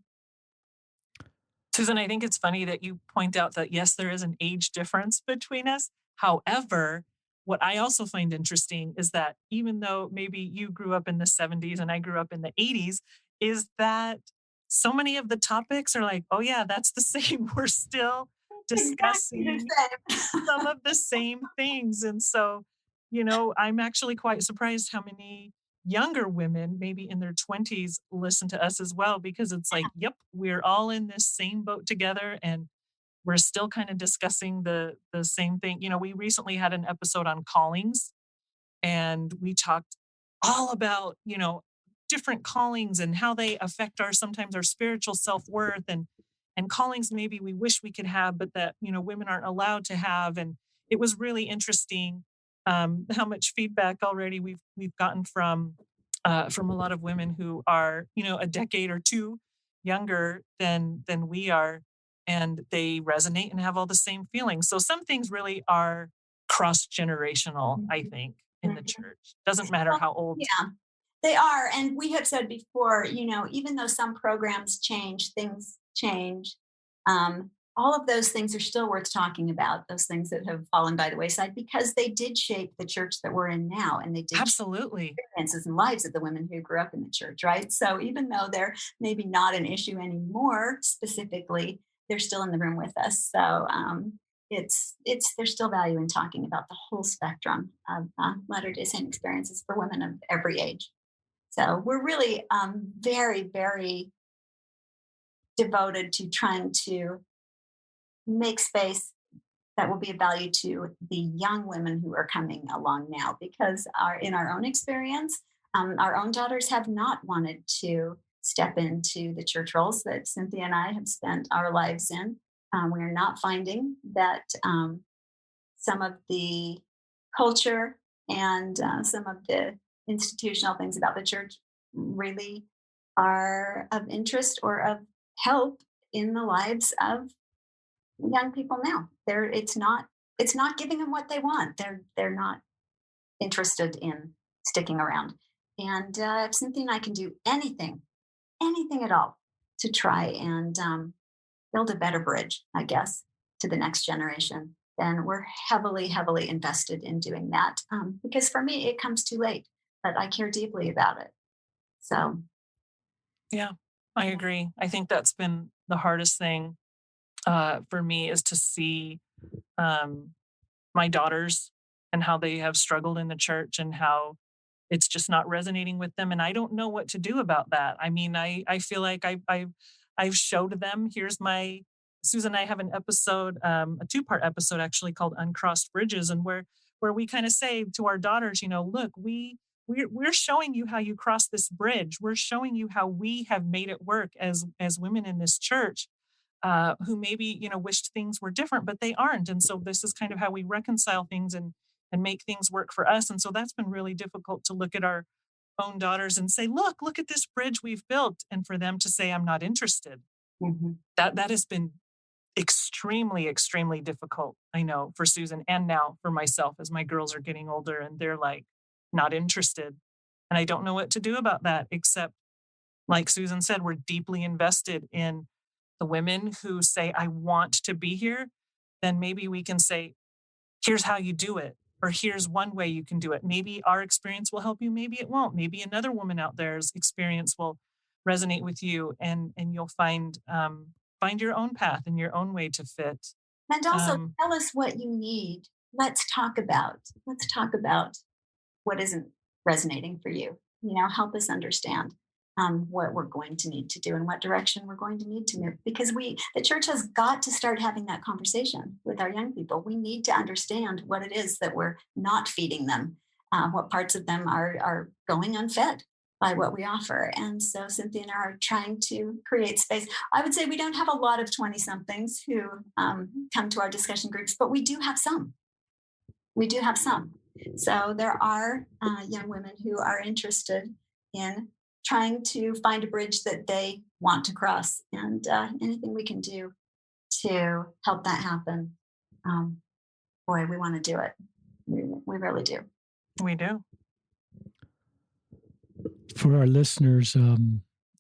Susan, I think it's funny that you point out that, yes, there is an age difference between us. However, what I also find interesting is that even though maybe you grew up in the 70s and I grew up in the 80s, is that so many of the topics are like, oh, yeah, that's the same. We're still discussing exactly some of the same things. And so, I'm actually quite surprised how many younger women, maybe in their 20s, listen to us as well, because it's like, yep, we're all in this same boat together and we're still kind of discussing the same thing. We recently had an episode on callings, and we talked all about, different callings and how they affect sometimes our spiritual self-worth and callings maybe we wish we could have, but that, women aren't allowed to have. And it was really interesting how much feedback already we've gotten from a lot of women who are, a decade or two younger than we are, and they resonate and have all the same feelings. So some things really are cross-generational, I think, in the church. Doesn't matter how old. Yeah, they are. And we have said before, even though some programs change, things change. All of those things are still worth talking about, those things that have fallen by the wayside, because they did shape the church that we're in now. And they did absolutely experiences and lives of the women who grew up in the church, right? So even though they're maybe not an issue anymore specifically, they're still in the room with us. So there's still value in talking about the whole spectrum of Latter-day Saint experiences for women of every age. So we're really very, very devoted to trying to make space that will be of value to the young women who are coming along now, because in our own experience, our own daughters have not wanted to step into the church roles that Cynthia and I have spent our lives in. We are not finding that some of the culture and some of the institutional things about the church really are of interest or of help in the lives of young people now. It's not giving them what they want. They're not interested in sticking around. And if Cynthia and I can do anything at all to try and build a better bridge, I guess, to the next generation, then we're heavily, heavily invested in doing that. Because for me, it comes too late, but I care deeply about it. So, yeah, I agree. I think that's been the hardest thing for me, is to see my daughters and how they have struggled in the church and how it's just not resonating with them. And I don't know what to do about that. I mean, I feel like I've showed them, Susan and I have an episode, a 2-part episode actually called Uncrossed Bridges, and where we kind of say to our daughters, look, we're showing you how you cross this bridge. We're showing you how we have made it work as women in this church, who maybe, wished things were different, but they aren't. And so this is kind of how we reconcile things and make things work for us. And so that's been really difficult to look at our own daughters and say, look at this bridge we've built. And for them to say, I'm not interested. Mm-hmm. That has been extremely, extremely difficult, I know, for Susan, and now for myself as my girls are getting older and they're like not interested. And I don't know what to do about that, except, like Susan said, we're deeply invested in the women who say, I want to be here. Then maybe we can say, here's how you do it, or here's one way you can do it. Maybe our experience will help you. Maybe it won't. Maybe another woman out there's experience will resonate with you, and you'll find your own path and your own way to fit. And also tell us what you need. Let's talk about what isn't resonating for you. Help us understand what we're going to need to do and what direction we're going to need to move. Because the church has got to start having that conversation with our young people. We need to understand what it is that we're not feeding them, what parts of them are going unfed by what we offer. And so Cynthia and I are trying to create space. I would say we don't have a lot of 20-somethings who come to our discussion groups, but we do have some. So there are young women who are interested in trying to find a bridge that they want to cross, and anything we can do to help that happen. Boy, we want to do it. We really do. We do. For our listeners,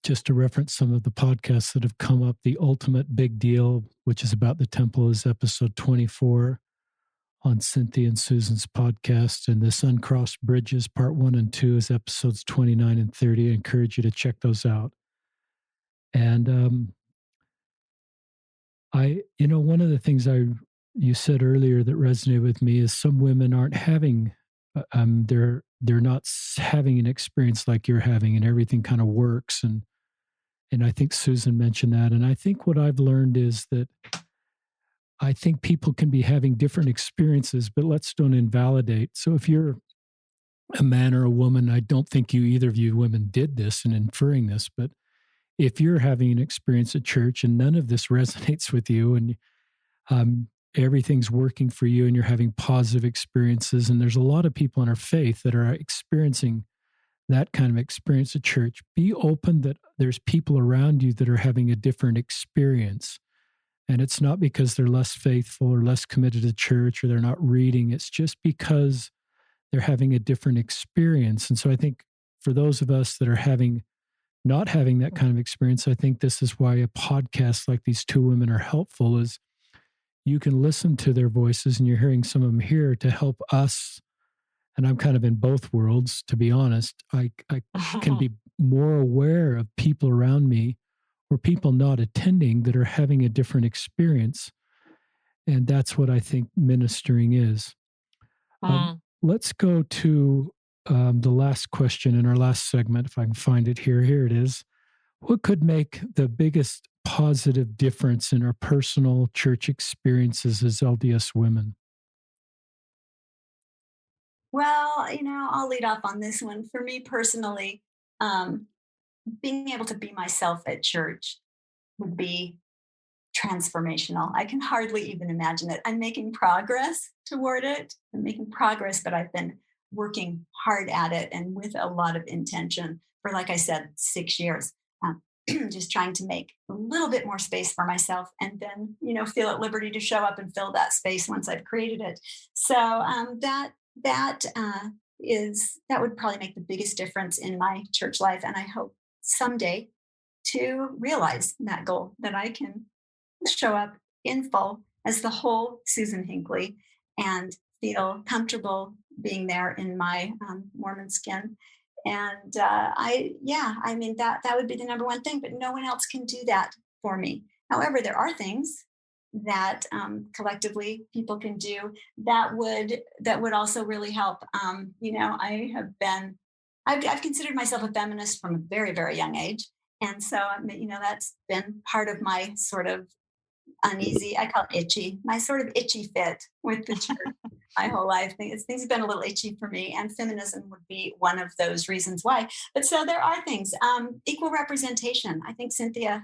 just to reference some of the podcasts that have come up, The Ultimate Big Deal, which is about the temple, is episode 24 on Cynthia and Susan's podcast. And This Uncrossed Bridges, part 1 and 2, is episodes 29 and 30. I encourage you to check those out. And one of the things you said earlier that resonated with me is some women aren't having, they're not having an experience like you're having, and everything kind of works. And I think Susan mentioned that. And I think what I've learned is that I think people can be having different experiences, but let's don't invalidate. So if you're a man or a woman, I don't think either of you women did this in inferring this, but if you're having an experience at church and none of this resonates with you, and everything's working for you and you're having positive experiences, and there's a lot of people in our faith that are experiencing that kind of experience at church, be open that there's people around you that are having a different experience. And it's not because they're less faithful or less committed to church or they're not reading. It's just because they're having a different experience. And so I think for those of us that are not having that kind of experience, I think this is why a podcast like these two women are helpful, is you can listen to their voices, and you're hearing some of them here to help us. And I'm kind of in both worlds, to be honest. I can be more aware of people around me or people not attending that are having a different experience. And that's what I think ministering is. Let's go to the last question in our last segment, if I can find it here. Here it is. What could make the biggest positive difference in our personal church experiences as LDS women? Well, I'll lead off on this one. For me personally, being able to be myself at church would be transformational. I can hardly even imagine it. I'm making progress toward it. I'm making progress, but I've been working hard at it and with a lot of intention for, like I said, 6 years, just trying to make a little bit more space for myself, and then, feel at liberty to show up and fill that space once I've created it. So that would probably make the biggest difference in my church life. And I hope someday to realize that goal, that I can show up in full as the whole Susan Hinckley and feel comfortable being there in my Mormon skin. And that would be the number one thing, but no one else can do that for me. However, there are things that collectively people can do that would also really help. I've considered myself a feminist from a very, very young age. And so, that's been part of my sort of uneasy, I call it itchy, my sort of itchy fit with the church my whole life. Things have been a little itchy for me, and feminism would be one of those reasons why. But so there are things. Equal representation. I think Cynthia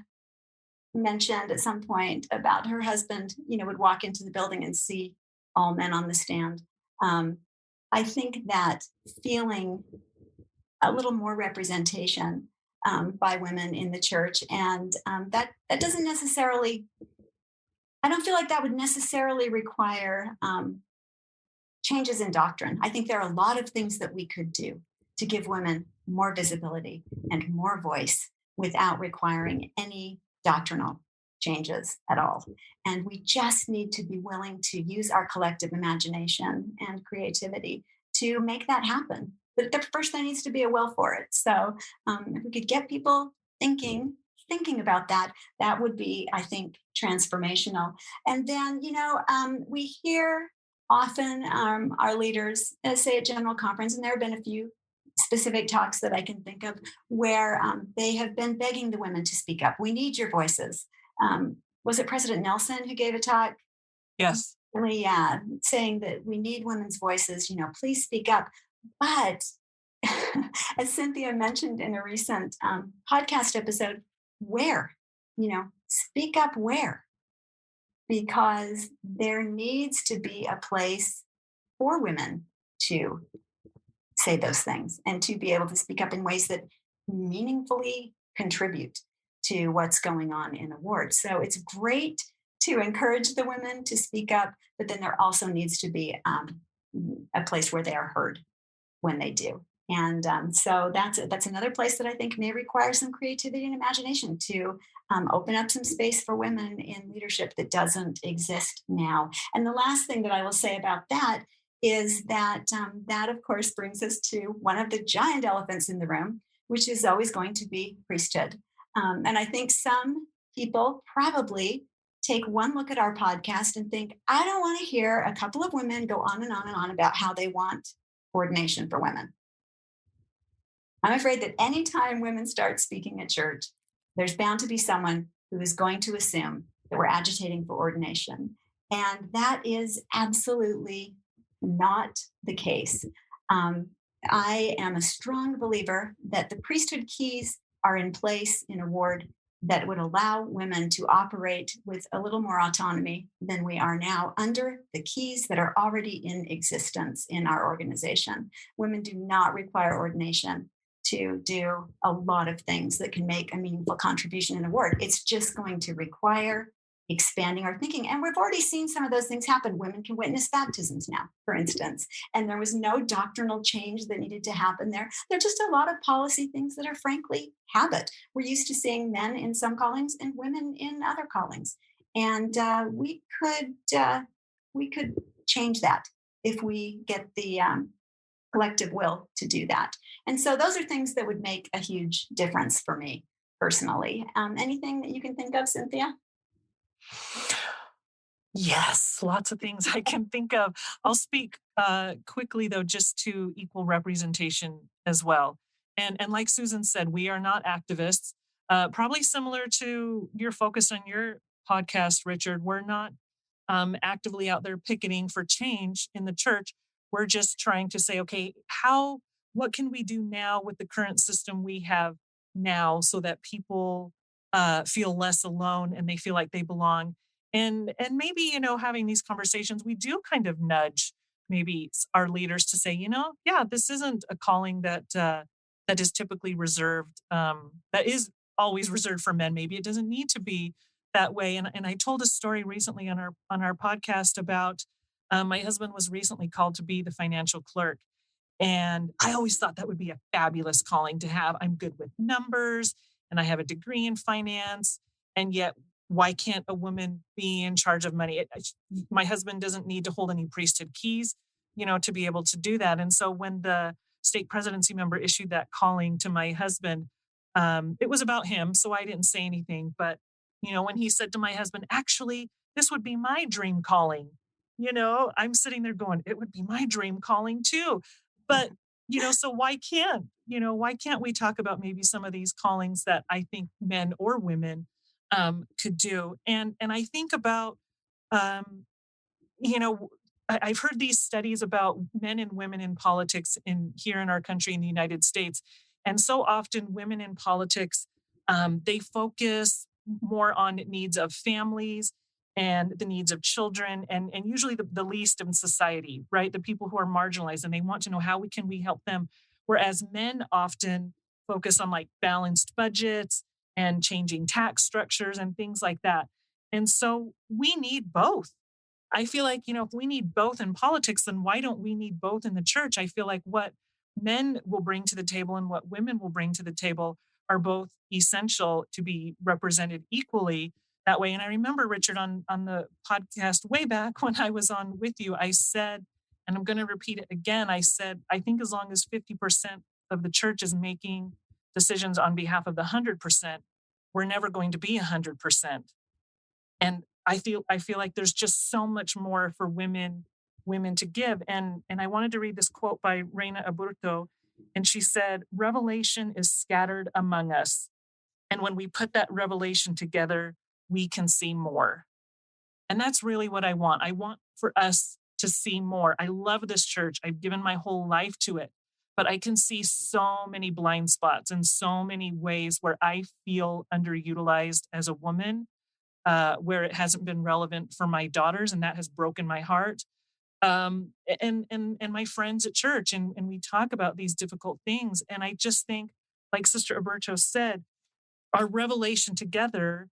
mentioned at some point about her husband, would walk into the building and see all men on the stand. Um, I think that feeling a little more representation by women in the church, and that doesn't necessarily. I don't feel like that would necessarily require changes in doctrine. I think there are a lot of things that we could do to give women more visibility and more voice without requiring any doctrinal changes at all. And we just need to be willing to use our collective imagination and creativity to make that happen. But first, there needs to be a will for it. So if we could get people thinking about that, that would be, I think, transformational. And then, we hear often our leaders say at General Conference, and there have been a few specific talks that I can think of where they have been begging the women to speak up. We need your voices. Was it President Nelson who gave a talk? Yes. Really, yeah, saying that we need women's voices, please speak up. But as Cynthia mentioned in a recent podcast episode, where? Speak up where? Because there needs to be a place for women to say those things and to be able to speak up in ways that meaningfully contribute to what's going on in the ward. So it's great to encourage the women to speak up, but then there also needs to be a place where they are heard when they do. And so that's another place that I think may require some creativity and imagination to open up some space for women in leadership that doesn't exist now. And the last thing that I will say about that is that that, of course, brings us to one of the giant elephants in the room, which is always going to be priesthood. And I think some people probably take one look at our podcast and think, I don't want to hear a couple of women go on and on and on about how they want ordination for women. I'm afraid that anytime women start speaking at church, there's bound to be someone who is going to assume that we're agitating for ordination. And that is absolutely not the case. I am a strong believer that the priesthood keys are in place in a ward that would allow women to operate with a little more autonomy than we are now under the keys that are already in existence in our organization. Women do not require ordination to do a lot of things that can make a meaningful contribution in a ward. It's just going to require expanding our thinking. And we've already seen some of those things happen. Women can witness baptisms now, for instance, and there was no doctrinal change that needed to happen there. There are just a lot of policy things that are frankly habit. We're used to seeing men in some callings and women in other callings. And we could change that if we get the collective will to do that. And so those are things that would make a huge difference for me personally. Anything that you can think of, Cynthia? Yes, lots of things I can think of. I'll speak quickly, though, just to equal representation as well. And like Susan said, we are not activists. Probably similar to your focus on your podcast, Richard. We're not actively out there picketing for change in the church. We're just trying to say, okay, what can we do now with the current system we have now so that people feel less alone and they feel like they belong? And maybe, having these conversations, we do kind of nudge maybe our leaders to say, yeah, this isn't a calling that is typically reserved, that is always reserved for men. Maybe it doesn't need to be that way. And I told a story recently on our podcast about my husband was recently called to be the financial clerk. And I always thought that would be a fabulous calling to have. I'm good with numbers and I have a degree in finance. And yet, why can't a woman be in charge of money? My husband doesn't need to hold any priesthood keys, to be able to do that. And so when the state presidency member issued that calling to my husband, it was about him. So I didn't say anything. But, when he said to my husband, actually, this would be my dream calling, I'm sitting there going, it would be my dream calling too. But, so why can't, why can't we talk about maybe some of these callings that I think men or women could do? And I think about, um, you know, I've heard these studies about men and women in politics here in our country in the United States, and so often women in politics, they focus more on needs of families and the needs of children, and usually the least in society, right? The people who are marginalized, and they want to know how we help them. Whereas men often focus on like balanced budgets and changing tax structures and things like that. And so we need both. I feel like, if we need both in politics, then why don't we need both in the church? I feel like what men will bring to the table and what women will bring to the table are both essential to be represented equally that way. And I remember, Richard, on the podcast way back when I was on with you, I said, and I'm going to repeat it again, I said, I think as long as 50% of the church is making decisions on behalf of the 100%, we're never going to be 100%. And I feel like there's just so much more for women to give. And I wanted to read this quote by Reina Aburto, and she said, "Revelation is scattered among us, and when we put that revelation together, we can see more." And that's really what I want. I want for us to see more. I love this church. I've given my whole life to it, but I can see so many blind spots and so many ways where I feel underutilized as a woman, where it hasn't been relevant for my daughters, and that has broken my heart. And my friends at church, and we talk about these difficult things. And I just think, like Sister Alberto said, our revelation together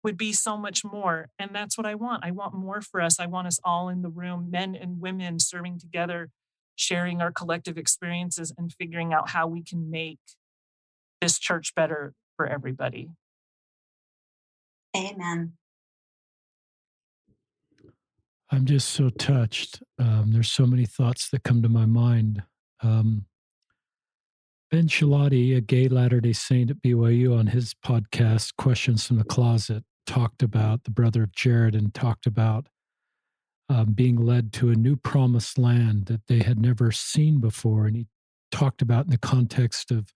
would be so much more. And that's what I want. I want more for us. I want us all in the room, men and women serving together, sharing our collective experiences and figuring out how we can make this church better for everybody. Amen. I'm just so touched. There's so many thoughts that come to my mind. Ben Shalati, a gay Latter-day Saint at BYU, on his podcast, Questions from the Closet, talked about the brother of Jared and talked about being led to a new promised land that they had never seen before. And he talked about in the context of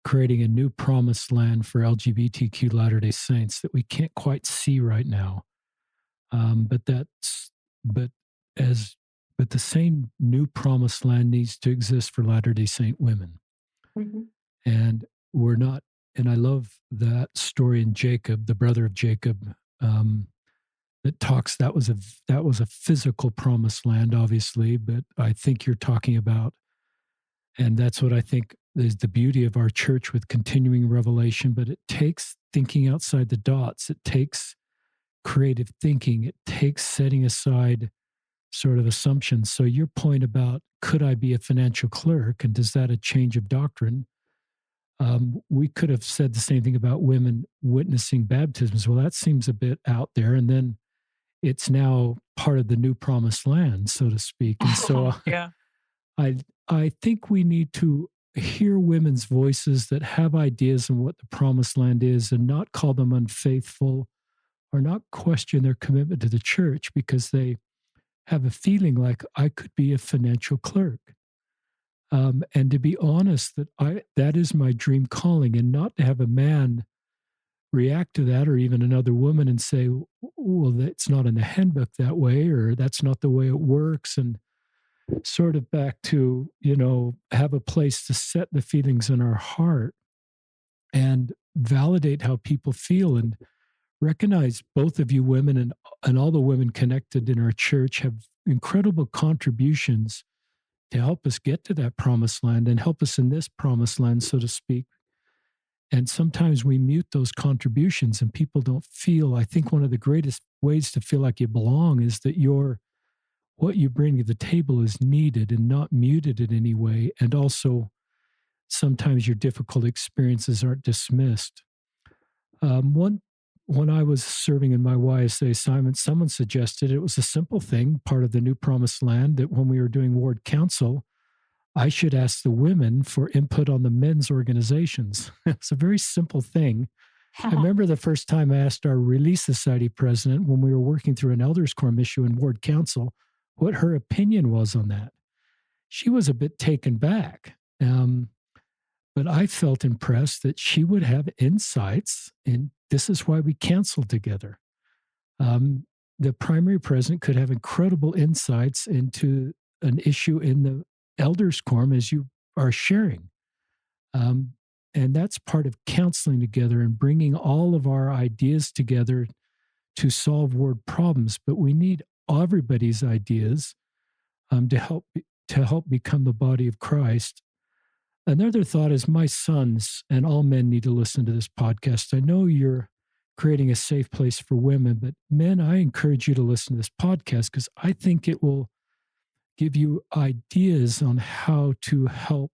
creating a new promised land for LGBTQ Latter-day Saints that we can't quite see right now. But the same new promised land needs to exist for Latter-day Saint women. Mm-hmm. And we're not, and I love that story in Jacob, the brother of Jacob, that talks, that was a physical promised land, obviously, but I think you're talking about, and that's what I think is the beauty of our church with continuing revelation, but it takes thinking outside the dots. It takes creative thinking. It takes setting aside sort of assumptions. So your point about, could I be a financial clerk, and does that a change of doctrine? We could have said the same thing about women witnessing baptisms. Well, that seems a bit out there. And then it's now part of the new promised land, so to speak. And so yeah. I think we need to hear women's voices that have ideas on what the promised land is and not call them unfaithful or not question their commitment to the church because they have a feeling like I could be a financial clerk. And to be honest, that is my dream calling, and not to have a man react to that, or even another woman, and say, well, that's not in the handbook that way, or that's not the way it works. And sort of back to, have a place to set the feelings in our heart and validate how people feel, and recognize both of you women and all the women connected in our church have incredible contributions to help us get to that promised land and help us in this promised land, so to speak. And sometimes we mute those contributions and people don't feel. I think one of the greatest ways to feel like you belong is that what you bring to the table is needed and not muted in any way. And also, sometimes your difficult experiences aren't dismissed. When I was serving in my YSA assignment, someone suggested it was a simple thing, part of the New Promised Land, that when we were doing ward council, I should ask the women for input on the men's organizations. It's a very simple thing. I remember the first time I asked our Relief Society president, when we were working through an elders quorum issue in ward council, what her opinion was on that. She was a bit taken back. but I felt impressed that she would have insights, and this is why we canceled together. The primary president could have incredible insights into an issue in the elders' quorum as you are sharing. And that's part of counseling together and bringing all of our ideas together to solve word problems. But we need everybody's ideas to help become the body of Christ. Another thought is my sons and all men need to listen to this podcast. I know you're creating a safe place for women, but men, I encourage you to listen to this podcast because I think it will give you ideas on how to help,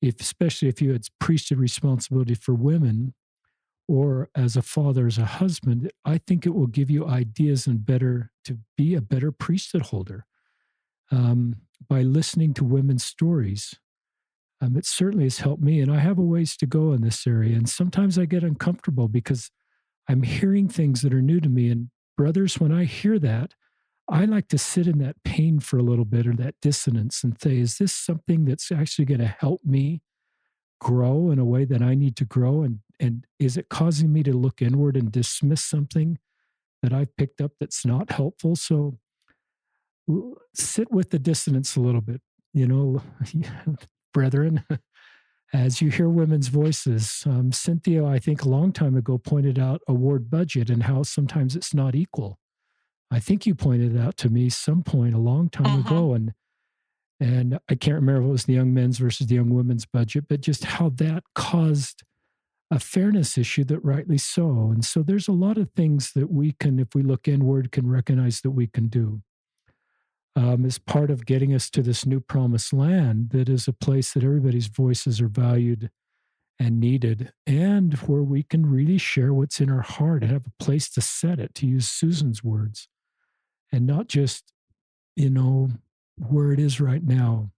especially if you had priesthood responsibility for women or as a father, as a husband. I think it will give you ideas and to be a better priesthood holder by listening to women's stories. It certainly has helped me, and I have a ways to go in this area. And sometimes I get uncomfortable because I'm hearing things that are new to me. And brothers, when I hear that, I like to sit in that pain for a little bit or that dissonance and say, is this something that's actually going to help me grow in a way that I need to grow? And is it causing me to look inward and dismiss something that I've picked up that's not helpful? So sit with the dissonance a little bit, brethren, as you hear women's voices. Cynthia, I think a long time ago, pointed out a ward budget and how sometimes it's not equal. I think you pointed it out to me some point a long time ago, and I can't remember if it was the young men's versus the young women's budget, but just how that caused a fairness issue that rightly so. And so there's a lot of things that we can, if we look inward, can recognize that we can do. As part of getting us to this new promised land that is a place that everybody's voices are valued and needed, and where we can really share what's in our heart and have a place to set it, to use Susan's words, and not just, where it is right now.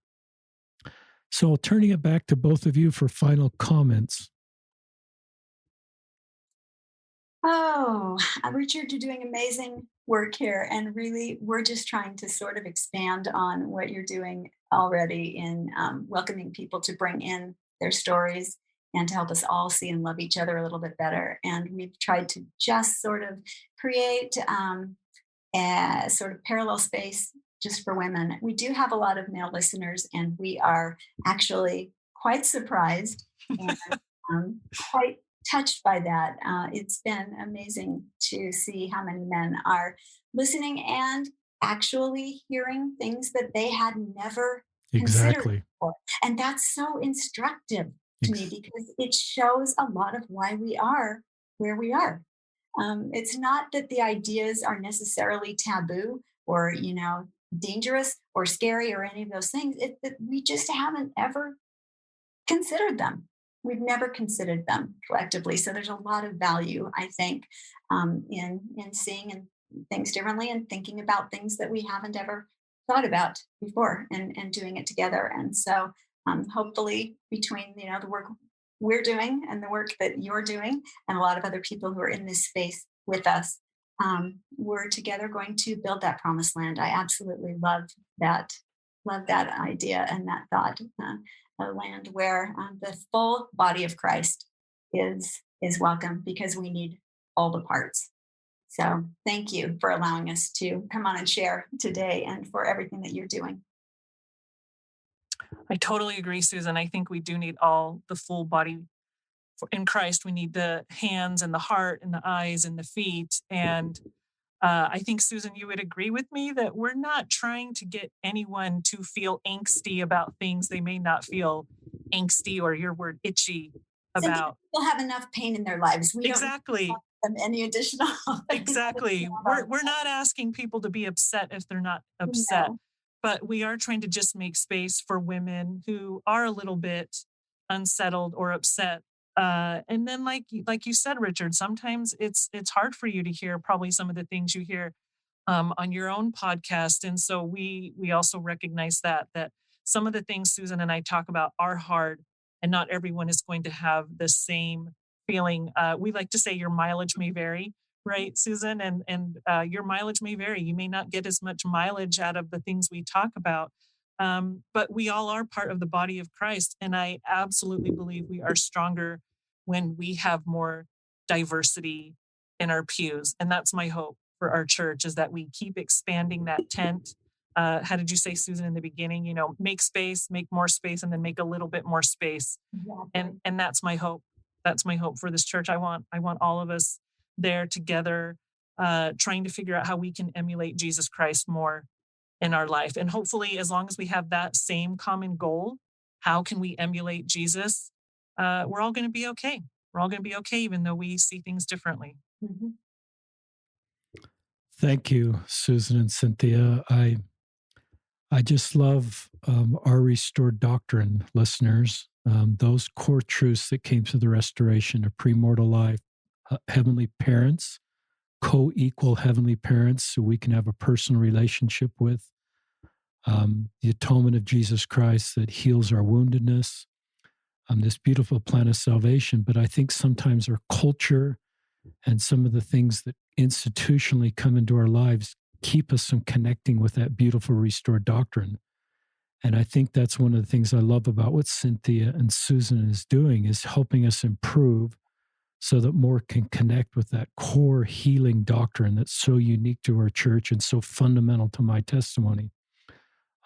So turning it back to both of you for final comments. Oh, Richard, you're doing amazing work here. And really, we're just trying to sort of expand on what you're doing already in welcoming people to bring in their stories and to help us all see and love each other a little bit better. And we've tried to just sort of create a sort of parallel space just for women. We do have a lot of male listeners, and we are actually quite surprised and quite touched by that. It's been amazing to see how many men are listening and actually hearing things that they had never considered before. And that's so instructive to me because it shows a lot of why we are where we are. It's not that the ideas are necessarily taboo or, dangerous or scary or any of those things. It's that we just haven't ever considered them. We've never considered them collectively. So there's a lot of value, I think, in seeing things differently and thinking about things that we haven't ever thought about before and doing it together. And so hopefully between, the work we're doing and the work that you're doing and a lot of other people who are in this space with us, we're together going to build that promised land. I absolutely love that idea and that thought. A land where the full body of Christ is welcome because we need all the parts. So thank you for allowing us to come on and share today and for everything that you're doing. I totally agree, Susan. I think we do need all the full body in Christ. We need the hands and the heart and the eyes and the feet. And I think, Susan, you would agree with me that we're not trying to get anyone to feel angsty about things they may not feel angsty or your word itchy about. People have enough pain in their lives. We exactly. don't want them any additional. Exactly. We're not asking people to be upset if they're not upset, but we are trying to just make space for women who are a little bit unsettled or upset. And then like you said, Richard, sometimes it's hard for you to hear probably some of the things you hear on your own podcast. And so we also recognize that some of the things Susan and I talk about are hard and not everyone is going to have the same feeling. We like to say your mileage may vary, right, Susan? And your mileage may vary. You may not get as much mileage out of the things we talk about, But we all are part of the body of Christ. And I absolutely believe we are stronger when we have more diversity in our pews. And that's my hope for our church, is that we keep expanding that tent. How did you say, Susan, in the beginning? Make space, make more space, and then make a little bit more space. Exactly. And that's my hope. That's my hope for this church. I want all of us there together, trying to figure out how we can emulate Jesus Christ more in our life. And hopefully, as long as we have that same common goal, how can we emulate Jesus? We're all going to be okay. We're all going to be okay, even though we see things differently. Mm-hmm. Thank you, Susan and Cynthia. I just love our restored doctrine, listeners. Those core truths that came through the restoration of premortal life, heavenly parents, co-equal heavenly parents who we can have a personal relationship with, the atonement of Jesus Christ that heals our woundedness, this beautiful plan of salvation. But I think sometimes our culture and some of the things that institutionally come into our lives keep us from connecting with that beautiful restored doctrine. And I think that's one of the things I love about what Cynthia and Susan is doing, is helping us improve so that more can connect with that core healing doctrine that's so unique to our church and so fundamental to my testimony.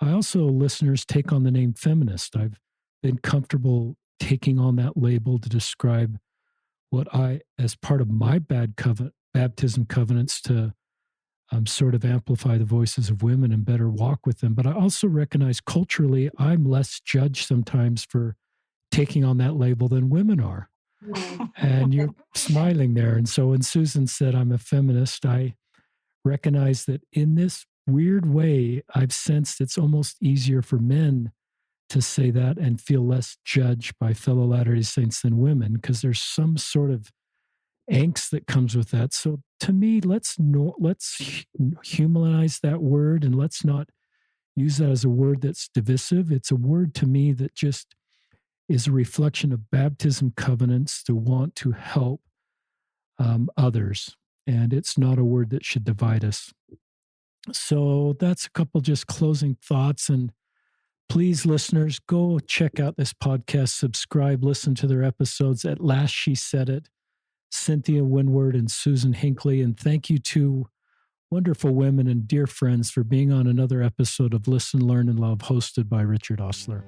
I also, listeners, take on the name feminist. I've been comfortable taking on that label to describe what I, as part of my baptism covenants, to sort of amplify the voices of women and better walk with them. But I also recognize culturally, I'm less judged sometimes for taking on that label than women are. And you're smiling there. And so when Susan said I'm a feminist, I recognize that in this weird way, I've sensed it's almost easier for men to say that and feel less judged by fellow Latter-day Saints than women, because there's some sort of angst that comes with that. So to me, let's humanize that word, and let's not use that as a word that's divisive. It's a word to me that just is a reflection of baptism covenants to want to help others. And it's not a word that should divide us. So that's a couple just closing thoughts. And please, listeners, go check out this podcast, subscribe, listen to their episodes. At Last She Said It, Cynthia Winward and Susan Hinckley. And thank you to wonderful women and dear friends for being on another episode of Listen, Learn, and Love, hosted by Richard Ostler.